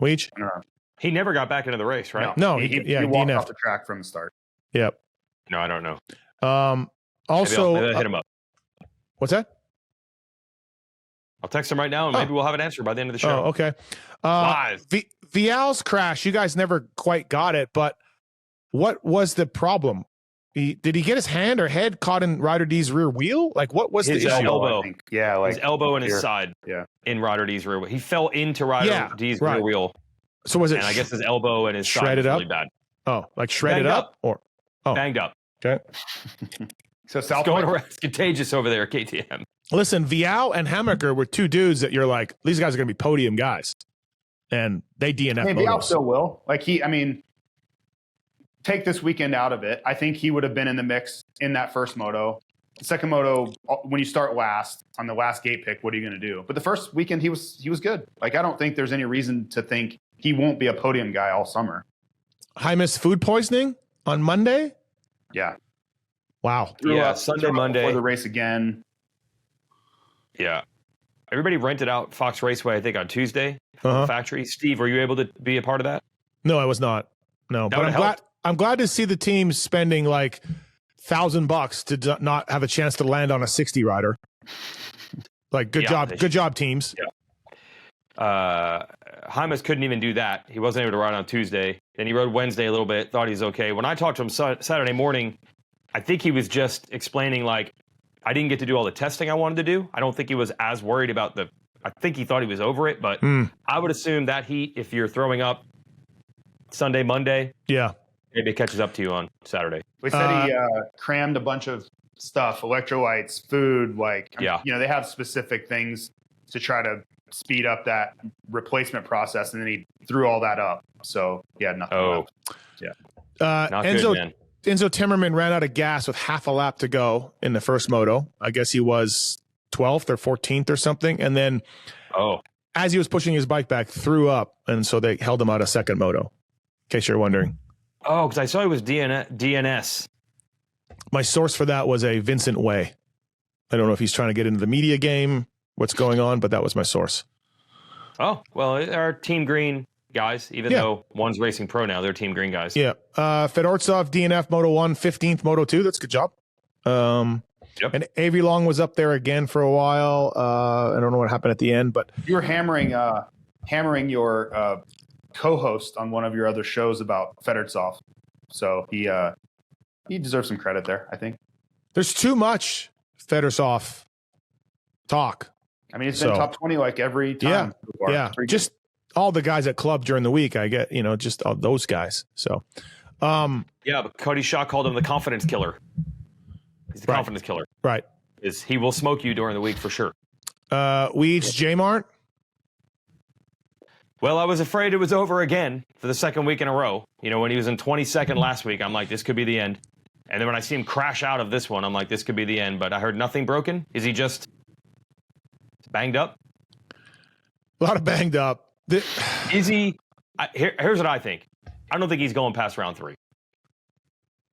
Weege? I don't know. He never got back into the race, right? No, he walked off the track from the start. Yep. No, I don't know. Also, maybe I'll hit him up. What's that? I'll text him right now, and maybe we'll have an answer by the end of the show. Oh, okay. Live. Vial's crash, you guys never quite got it, but what was the problem? Did he get his hand or head caught in Ryder D's rear wheel? Like, what was His the issue? elbow. Yeah, like his elbow and his here. side. Yeah. In Ryder D's rear wheel. He fell into Ryder D's rear wheel. So was it? And I guess his elbow and his side shredded was up? really bad. Oh, like shredded Banged up? Or banged up. Okay. So South Going around, it's contagious over there at KTM. Listen, Vial and Hammaker were 2 dudes that you're like, these guys are going to be podium guys, and they DNF. Maybe Vial still will. Like, take this weekend out of it. I think he would have been in the mix in that first moto. The second moto, when you start last on the last gate pick, what are you going to do? But the first weekend, he was good. Like, I don't think there's any reason to think he won't be a podium guy all summer. Hymas food poisoning on Monday? Yeah. Wow. Sunday, Monday. Before the race again. Yeah. Everybody rented out Fox Raceway, I think, on Tuesday from the factory. Steve, were you able to be a part of that? No, I was not. No, but I'm glad to see the team spending like $1,000 to not have a chance to land on a 60 rider. Like, good job, teams. Yeah. Hymas couldn't even do that. He wasn't able to ride on Tuesday. Then he rode Wednesday a little bit, thought he was okay. When I talked to him Saturday morning, I think he was just explaining, like, I didn't get to do all the testing I wanted to do. I don't think he was as worried about I think he thought he was over it, but I would assume that heat, if you're throwing up Sunday, Monday, maybe it catches up to you on Saturday. We said he crammed a bunch of stuff, electrolytes, food, they have specific things to try to speed up that replacement process, and then he threw all that up. So he had nothing left. Yeah. Not good, man. Enzo Timmerman ran out of gas with half a lap to go in the first moto. I guess he was 12th or 14th or something. And then as he was pushing his bike back, threw up. And so they held him out a second moto, in case you're wondering. Oh, because I saw he was DNS. My source for that was a Vincent Way. I don't know if he's trying to get into the media game, what's going on, but that was my source. Oh, well, our Team Green guys, even though one's racing pro now, they're Team Green guys. Yeah. Fedortsov, DNF, Moto 1, 15th, Moto 2. That's a good job. And Avery Long was up there again for a while. I don't know what happened at the end, but you were hammering your co-host on one of your other shows about Fedortsov. So he deserves some credit there, I think. There's too much Fedortsov talk. I mean, it's been top 20 like every time. Yeah. Just all the guys at club during the week, I get, just all those guys. So, but Cody Shaw called him the confidence killer. He's the confidence killer. Right. He will smoke you during the week for sure. Weege, J-Mart. Well, I was afraid it was over again for the second week in a row. When he was in 22nd last week, I'm like, this could be the end. And then when I see him crash out of this one, I'm like, this could be the end. But I heard nothing broken. Is he just banged up? A lot of banged up. Is he? Here's what I think. I don't think he's going past round 3.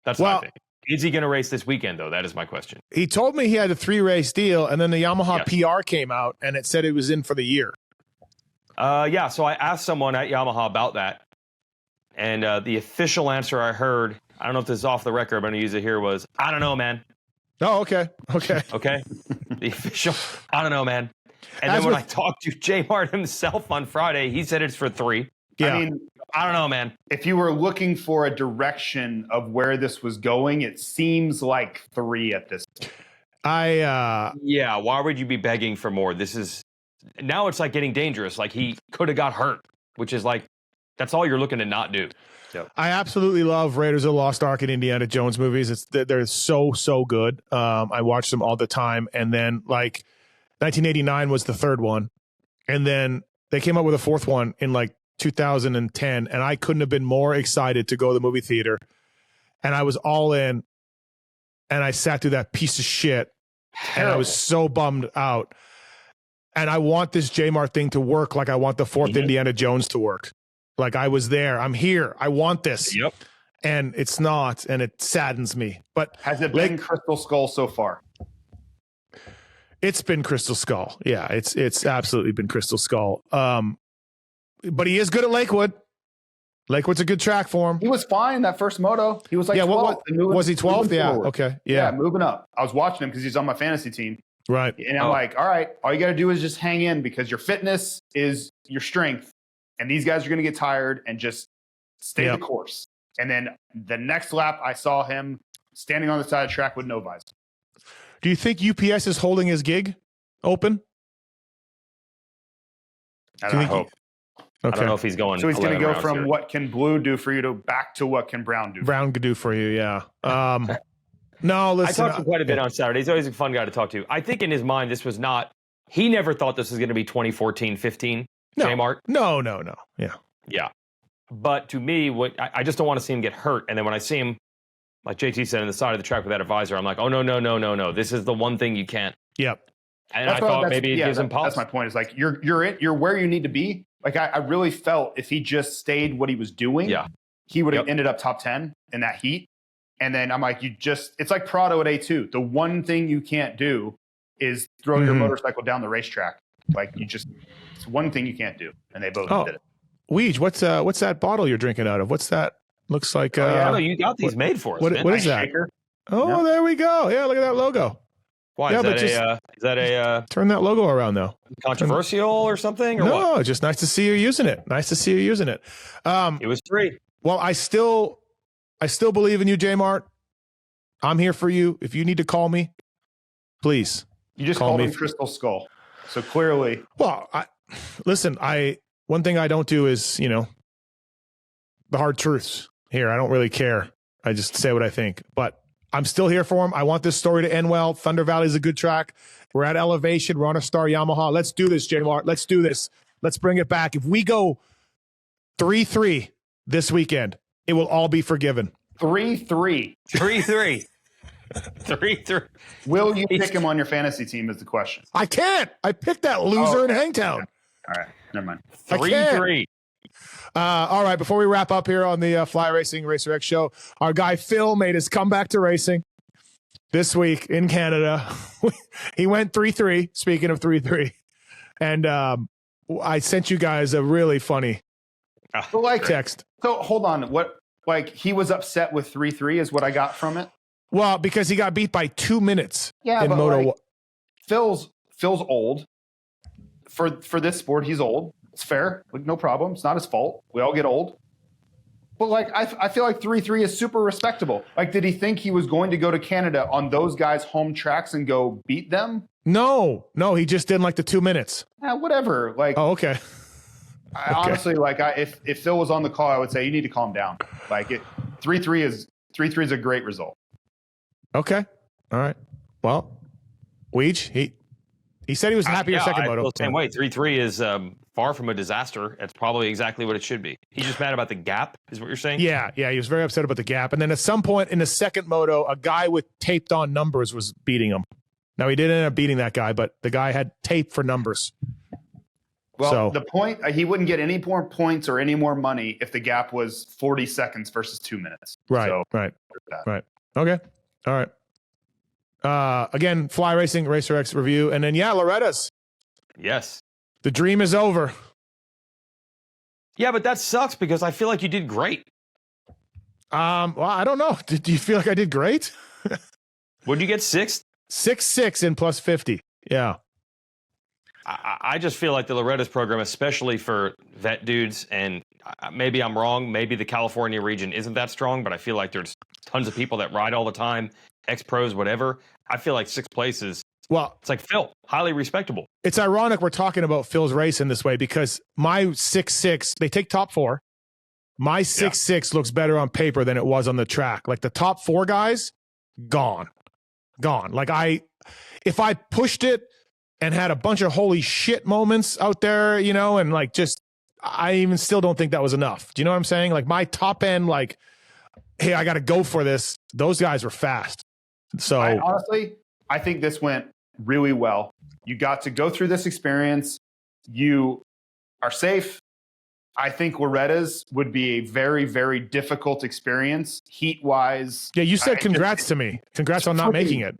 That's what I think. Is he going to race this weekend, though? That is my question. He told me he had a 3-race deal, and then the Yamaha PR came out, and it said it was in for the year. So I asked someone at Yamaha about that, and the official answer I heard, I don't know if this is off the record, but I'm going to use it here, was, I don't know, man. Oh, okay. Okay. The official, I don't know, man. And then when I talked to J-Mart himself on Friday, he said it's for 3. Yeah. I mean, I don't know, man. If you were looking for a direction of where this was going, it seems like 3 at this point. Why would you be begging for more? Now it's like getting dangerous. Like he could have got hurt, which is like, that's all you're looking to not do. So. I absolutely love Raiders of the Lost Ark and Indiana Jones movies. They're so good. I watch them all the time. And then 1989 was the third one. And then they came up with a fourth one in 2010. And I couldn't have been more excited to go to the movie theater. And I was all in. And I sat through that piece of shit. And I was so bummed out. And I want this J-Mart thing to work like I want the fourth Indiana Jones to work. Like I was there. I'm here. I want this. Yep. And it's not. And it saddens me. But has it been Crystal Skull so far? It's been Crystal Skull. Yeah, it's absolutely been Crystal Skull. But he is good at Lakewood. Lakewood's a good track for him. He was fine that first moto. He was 12th. Was he 12th? Yeah. Forward. Okay. Yeah, moving up. I was watching him because he's on my fantasy team. Right. And I'm like, all right, all you got to do is just hang in because your fitness is your strength. And these guys are going to get tired and just stay the course. And then the next lap, I saw him standing on the side of the track with no visor. Do you think UPS is holding his gig open? I hope. Okay. I don't know if he's going. So he's going to go from what can blue do for you to back to what can brown do. Brown could do for you, yeah. No, listen. I talked to him quite a bit on Saturday. He's always a fun guy to talk to. I think in his mind, this was not. He never thought this was going to be 2014, 15. J-Mart. No. Yeah. Yeah. But to me, I just don't want to see him get hurt. And then when I see him, like JT said, on the side of the track with that advisor, I'm like, oh no. This is the one thing you can't. Yep. And I thought maybe it gives him pause. That's my point. It's like you're where you need to be. Like I really felt if he just stayed what he was doing, he would have ended up top 10 in that heat. And then I'm like, it's like Prado at A2. The one thing you can't do is throw your motorcycle down the racetrack. Like it's one thing you can't do. And they both did it. Weege, what's that bottle you're drinking out of? What's that? Looks like you got these made for us. What is that? Shaker. Oh, there we go. Yeah, look at that logo. Why is that a turn that logo around though? Controversial or something? Or no, what? Just nice to see you using it. It was 3. Well, I still believe in you, J-Mart. I'm here for you. If you need to call me, please. You just called him Crystal Skull. So clearly. Well, one thing I don't do is, the hard truths here. I don't really care. I just say what I think. But I'm still here for him. I want this story to end well. Thunder Valley is a good track. We're at elevation. We're on a Star Yamaha. Let's do this, J-Mart. Let's do this. Let's bring it back. If we go 3-3 this weekend, it will all be forgiven. 3-3. 3-3. 3-3. Will you pick him on your fantasy team is the question. I can't. I picked that loser in Hangtown. All right. Never mind. 3-3. All right, before we wrap up here on the Fly Racing Racer X show, our guy Phil made his comeback to racing this week in Canada. He went 3-3, speaking of 3-3. And I sent you guys a really funny text. So hold on. What, like, he was upset with 3-3 is what I got from it? Well, because he got beat by 2 minutes. Yeah, in but Moto. like, Phil's old. For this sport, he's old. It's fair. Like, no problem. It's not his fault. We all get old. But like, I feel like 3-3 is super respectable. Like, did he think he was going to go to Canada on those guys' home tracks and go beat them? No, he just didn't like the 2 minutes. Whatever. Like, oh, okay. Honestly, like, if Phil was on the call, I would say you need to calm down. Like, 3-3 is a great result. Okay. All right. Well, Weege, he said he was happy your second moto. I feel the same way. 3-3 is far from a disaster. It's probably exactly what it should be. He's just mad about the gap, is what you're saying? Yeah. He was very upset about the gap. And then at some point in the second moto, a guy with taped on numbers was beating him. Now, he didn't end up beating that guy, but the guy had tape for numbers. Well, the point, he wouldn't get any more points or any more money if the gap was 40 seconds versus 2 minutes. Right, so, right. Okay. All right. Again, Fly Racing Racer X review. And then, Loretta's. Yes. The dream is over. Yeah, but that sucks because I feel like you did great. Well, I don't know. Do you feel like I did great? Would you get sixth? 6-6 in plus 50. Yeah. I just feel like the Loretta's program, especially for vet dudes, and maybe I'm wrong, maybe the California region isn't that strong, but I feel like there's tons of people that ride all the time, ex-pros, whatever. I feel like sixth place is, well, it's like Phil, highly respectable. It's ironic we're talking about Phil's race in this way because my 6-6, they take top four. My 6-6 looks better on paper than it was on the track. Like the top four guys, gone. Like if I pushed it and had a bunch of holy shit moments out there, and like just, I even still don't think that was enough. Do you know what I'm saying? Like my top end, like, hey, I got to go for this. Those guys were fast. So honestly, I think this went really well. You got to go through this experience. You are safe. I think Loretta's would be a very, very difficult experience, heat-wise. Yeah, you said congrats to me. Congrats on not making it.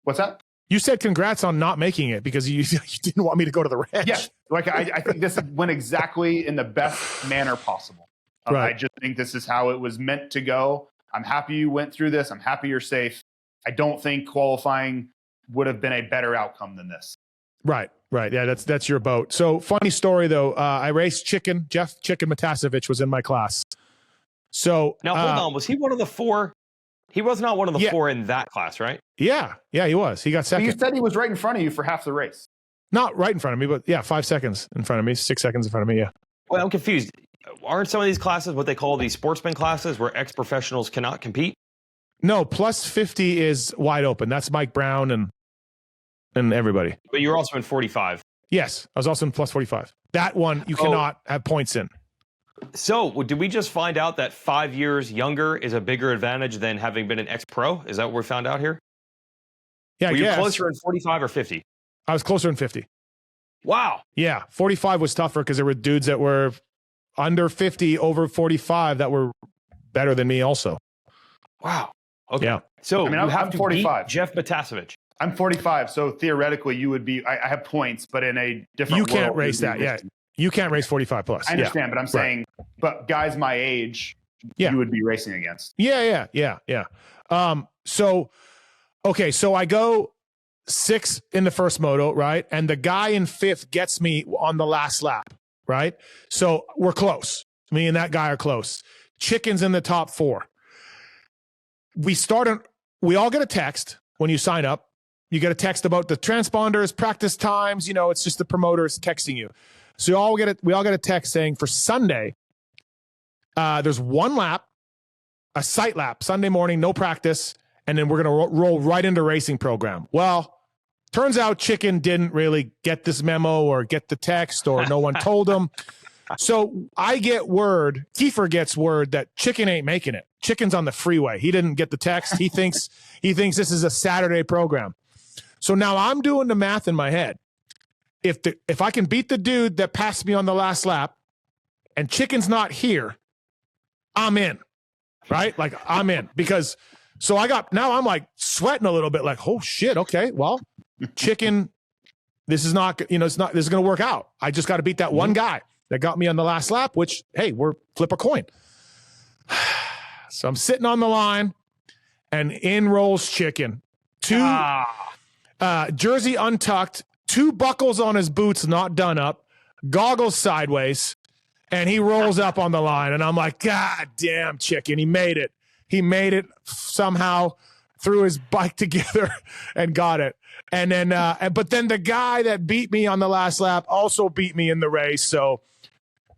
What's that? You said congrats on not making it because you didn't want me to go to the ranch. Yeah, like I think this went exactly in the best manner possible. Right. I just think this is how it was meant to go. I'm happy you went through this. I'm happy you're safe. I don't think qualifying would have been a better outcome than this. Right. Yeah, that's your boat. So funny story though. I raced Chicken. Jeff Chicken Matasevich was in my class. So now hold on. Was he one of the four? He was not one of the four in that class, right? Yeah, he was. He got second. But you said he was right in front of you for half the race. Not right in front of me, but 5 seconds in front of me, 6 seconds in front of me. Yeah. Well, I'm confused. Aren't some of these classes what they call these sportsman classes where ex-professionals cannot compete? No, plus 50 is wide open. That's Mike Brown and everybody. But you're also in 45. Yes, I was also in plus 45. That one you cannot have points in. So did we just find out that 5 years younger is a bigger advantage than having been an ex-pro? Is that what we found out here? Yeah, Were you closer in 45 or 50? I was closer in 50. Wow. Yeah, 45 was tougher because there were dudes that were under 50, over 45 that were better than me also. Wow. Okay. Yeah. So I'm 45. Jeff Matasevich. I'm 45, so theoretically you would be. I have points, but in a different. You can't race that. Yeah, you can't race 45 plus. I understand, but I'm saying, but guys my age, you would be racing against. Yeah. So I go 6 in the first moto, right, and the guy in 5th gets me on the last lap, right. So we're close. Me and that guy are close. Chicken's in the top 4. We all get a text when you sign up. You get a text about the transponders, practice times. It's just the promoters texting you. So we all get a text saying for Sunday, there's one lap, a sight lap, Sunday morning, no practice, and then we're going to roll right into racing program. Well, turns out Chicken didn't really get this memo or get the text or no one told him. So I get word, Kiefer gets word that Chicken ain't making it. Chicken's on the freeway. He didn't get the text. He thinks this is a Saturday program. So now I'm doing the math in my head. If I can beat the dude that passed me on the last lap, and Chicken's not here, I'm in, right? Like I'm in because so I'm like sweating a little bit like, oh shit. Okay. Well, Chicken, this is not, this is going to work out. I just got to beat that one guy that got me on the last lap, which, hey, we're flip a coin. So I'm sitting on the line and in rolls Chicken. Jersey untucked, 2 buckles on his boots, not done up, goggles sideways, and he rolls up on the line. And I'm like, God damn, Chicken. He made it. He made it somehow, threw his bike together and got it. And then, but then the guy that beat me on the last lap also beat me in the race. So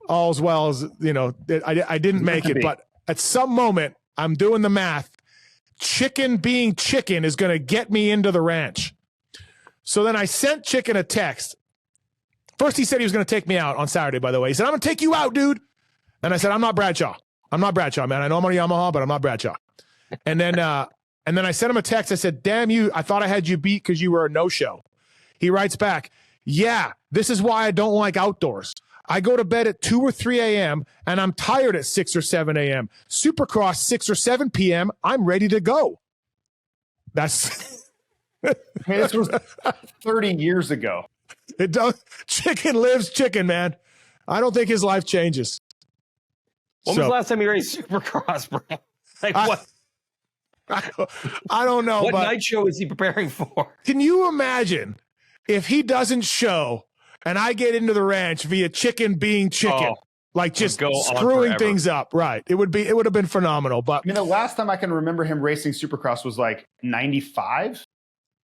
all's well as, I didn't make it. But at some moment, I'm doing the math. Chicken being Chicken is going to get me into the ranch. So then I sent Chicken a text. First, he said he was going to take me out on Saturday, by the way. He said, I'm going to take you out, dude. And I said, I'm not Bradshaw. I'm not Bradshaw, man. I know I'm on a Yamaha, but I'm not Bradshaw. And then I sent him a text. I said, damn you. I thought I had you beat because you were a no-show. He writes back, yeah, this is why I don't like outdoors. I go to bed at 2 or 3 a.m. and I'm tired at 6 or 7 a.m. Supercross 6 or 7 p.m. I'm ready to go. That's this was 30 years ago. It does. Chicken lives Chicken, man. I don't think his life changes. When was the last time you raced Supercross, bro? Like what? I don't know. What but night show is he preparing for? Can you imagine if he doesn't show and I get into the ranch via Chicken being Chicken, like just screwing things up? Right. It would have been phenomenal. But the last time I can remember him racing Supercross was like 95.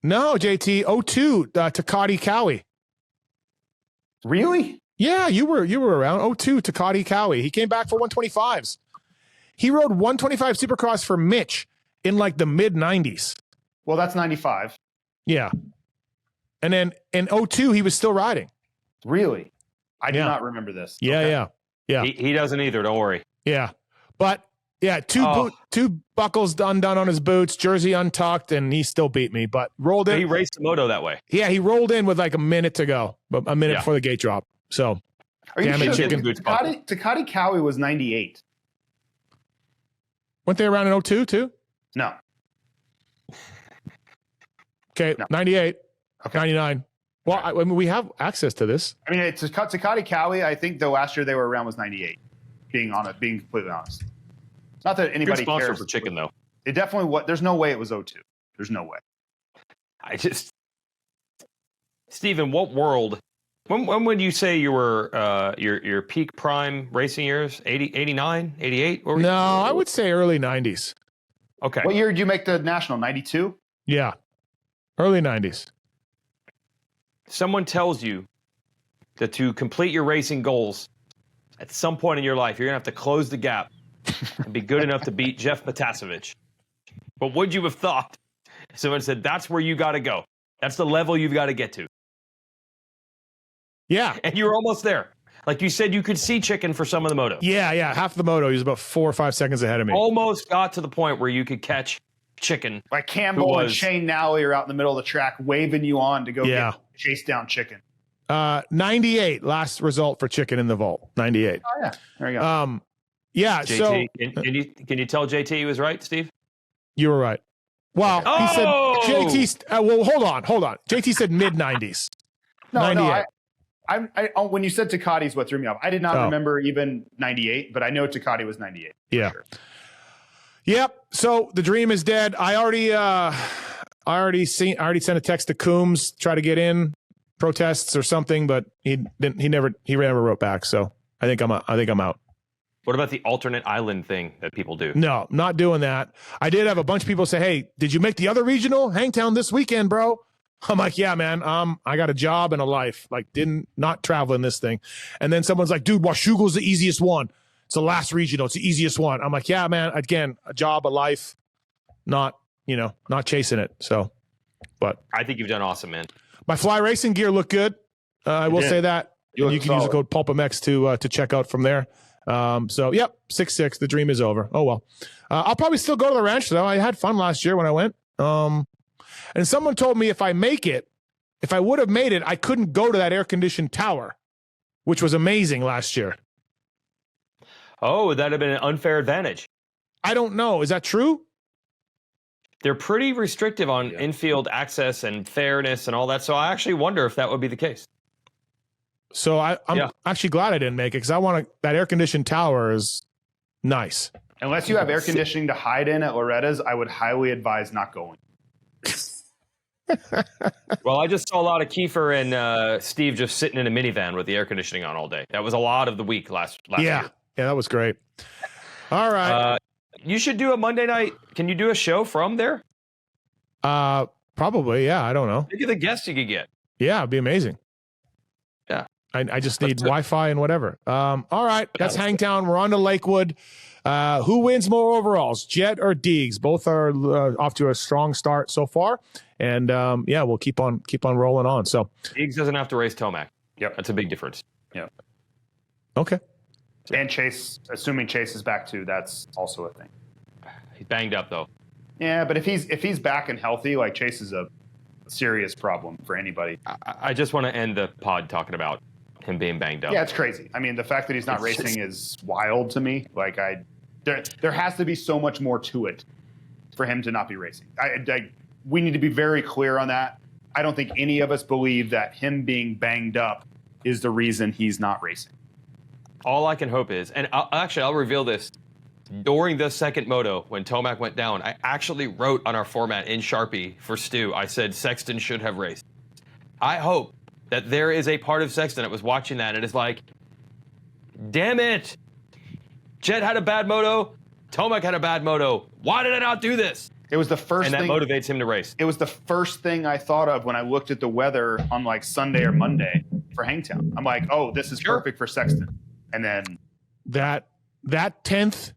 No, JT, 02, Takati Cowie. Really? Yeah, you were around 02, Takati Cowie. He came back for 125s. He rode 125 Supercross for Mitch in like the mid 90s. Well, that's 95. Yeah. And then in 02, he was still riding. Really? I do not remember this. Yeah, yeah. He doesn't either. Don't worry. Yeah. But yeah, two buckles undone on his boots, jersey untucked, and he still beat me, but rolled in. He raced the moto that way. Yeah, he rolled in with like a minute to go, a minute before the gate drop. So, are you sure? Takati Cowie was 98. Weren't they around in 02 too? No. Okay, no. 98, 99. Well, I mean, we have access to this. I mean, it's Takati Cowie. I think the last year they were around was 98. Being completely honest. Not that anybody Good sponsor cares for Chicken though. It definitely there's no way it was 02. There's no way. Steve, in what world? When would you say you were your peak prime racing years? 80, 89, 88? No, I would say early 90s. Okay. What year did you make the national? 92? Yeah. Early 90s. Someone tells you that to complete your racing goals, at some point in your life, you're going to have to close the gap and be good enough to beat Jeff Matasevich. But would you have thought? Someone said, that's where you got to go. That's the level you've got to get to. Yeah. And you were almost there. Like you said, you could see Chicken for some of the moto. Yeah. Half the moto, he was about 4 or 5 seconds ahead of me. Almost got to the point where you could catch Chicken. Like Campbell and Shane Nally are out in the middle of the track waving you on to go chase down Chicken. 98, last result for Chicken in the vault. 98. Oh, yeah. There you go. Yeah, JT, so... Can you tell JT he was right, Steve? You were right. Well, he said JT... well, hold on. JT said mid-90s. No, 98. I when you said Takati's what threw me off. I did not remember even 98, but I know Takati was 98. Yeah. Sure. Yep. So the dream is dead. I already sent a text to Coombs, try to get in protests or something, but he never wrote back. So I think I'm out. What about the alternate island thing that people do? No, not doing that. I did have a bunch of people say, hey, did you make the other regional Hangtown this weekend, bro? I'm like, yeah, man. I got a job and a life. Like, not traveling this thing. And then someone's like, dude, Washougal's the easiest one. It's the last regional. It's the easiest one. I'm like, yeah, man. Again, a job, a life, not chasing it. So, but I think you've done awesome, man. My fly racing gear looked good. I will say that. You can use the code PulpMX to check out from there. So, yep, 6-6. The dream is over. Oh, well. I'll probably still go to the ranch, though. I had fun last year when I went. And someone told me if I would have made it, I couldn't go to that air-conditioned tower, which was amazing last year. Oh, would that have been an unfair advantage? I don't know. Is that true? They're pretty restrictive on infield access and fairness and all that. So I actually wonder if that would be the case. So I'm actually glad I didn't make it because I want that air conditioned tower is nice. Unless you have air conditioning to hide in at Loretta's, I would highly advise not going. Well, I just saw a lot of Kiefer and Steve just sitting in a minivan with the air conditioning on all day. That was a lot of the week last year. Yeah, that was great. All right. You should do a Monday night. Can you do a show from there? Probably, yeah. I don't know. Look at the guests you could get. Yeah, it'd be amazing. Yeah. I just need Wi-Fi and whatever. All right, that's Hangtown. We're on to Lakewood. Who wins more overalls, Jet or Deegs? Both are off to a strong start so far, and we'll keep on rolling on. So Deegs doesn't have to race Tomac. Yep, that's a big difference. Yep. Okay. And Chase, assuming Chase is back too, that's also a thing. He's banged up though. Yeah, but if he's back and healthy, like Chase is a serious problem for anybody. I just want to end the pod talking about him being banged up. Yeah, it's crazy. I mean, the fact that he's not racing is wild to me. Like there has to be so much more to it for him to not be racing. We need to be very clear on that. I don't think any of us believe that him being banged up is the reason he's not racing. All I can hope is, and I'll reveal this, during the second moto, when Tomac went down, I actually wrote on our format in Sharpie for Stu, I said Sexton should have raced. I hope that there is a part of Sexton that was watching that and is like, damn it, Jet had a bad moto, Tomac had a bad moto. Why did I not do this? It was the first thing. And that motivates him to race. It was the first thing I thought of when I looked at the weather on like Sunday or Monday for Hangtown. I'm like, oh, this is perfect for Sexton. And then that 10th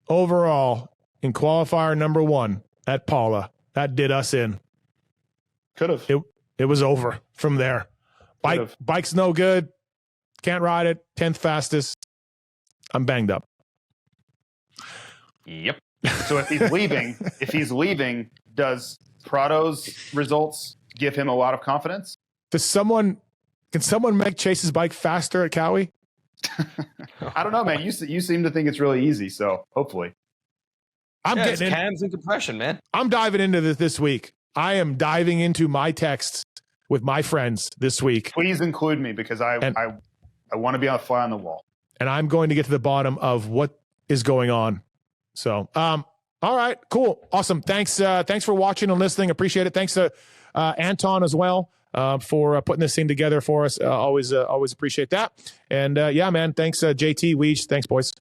overall in qualifier number 1 at Paula, that did us in. Could have. It was over from there. Bike's no good. Can't ride it. 10th fastest. I'm banged up. Yep. So if he's leaving, does Prado's results give him a lot of confidence? Can someone make Chase's bike faster at Cowie? I don't know, man. You seem to think it's really easy, so hopefully. It's cams and compression, man. I'm diving into this week. I am diving into my texts with my friends this week. Please include me because I want to be on a fly on the wall. And I'm going to get to the bottom of what is going on. So, all right, cool. Awesome. Thanks for watching and listening. Appreciate it. Thanks to Anton as well for putting this thing together for us. Always appreciate that. And man, thanks JT, Weege. Thanks, boys.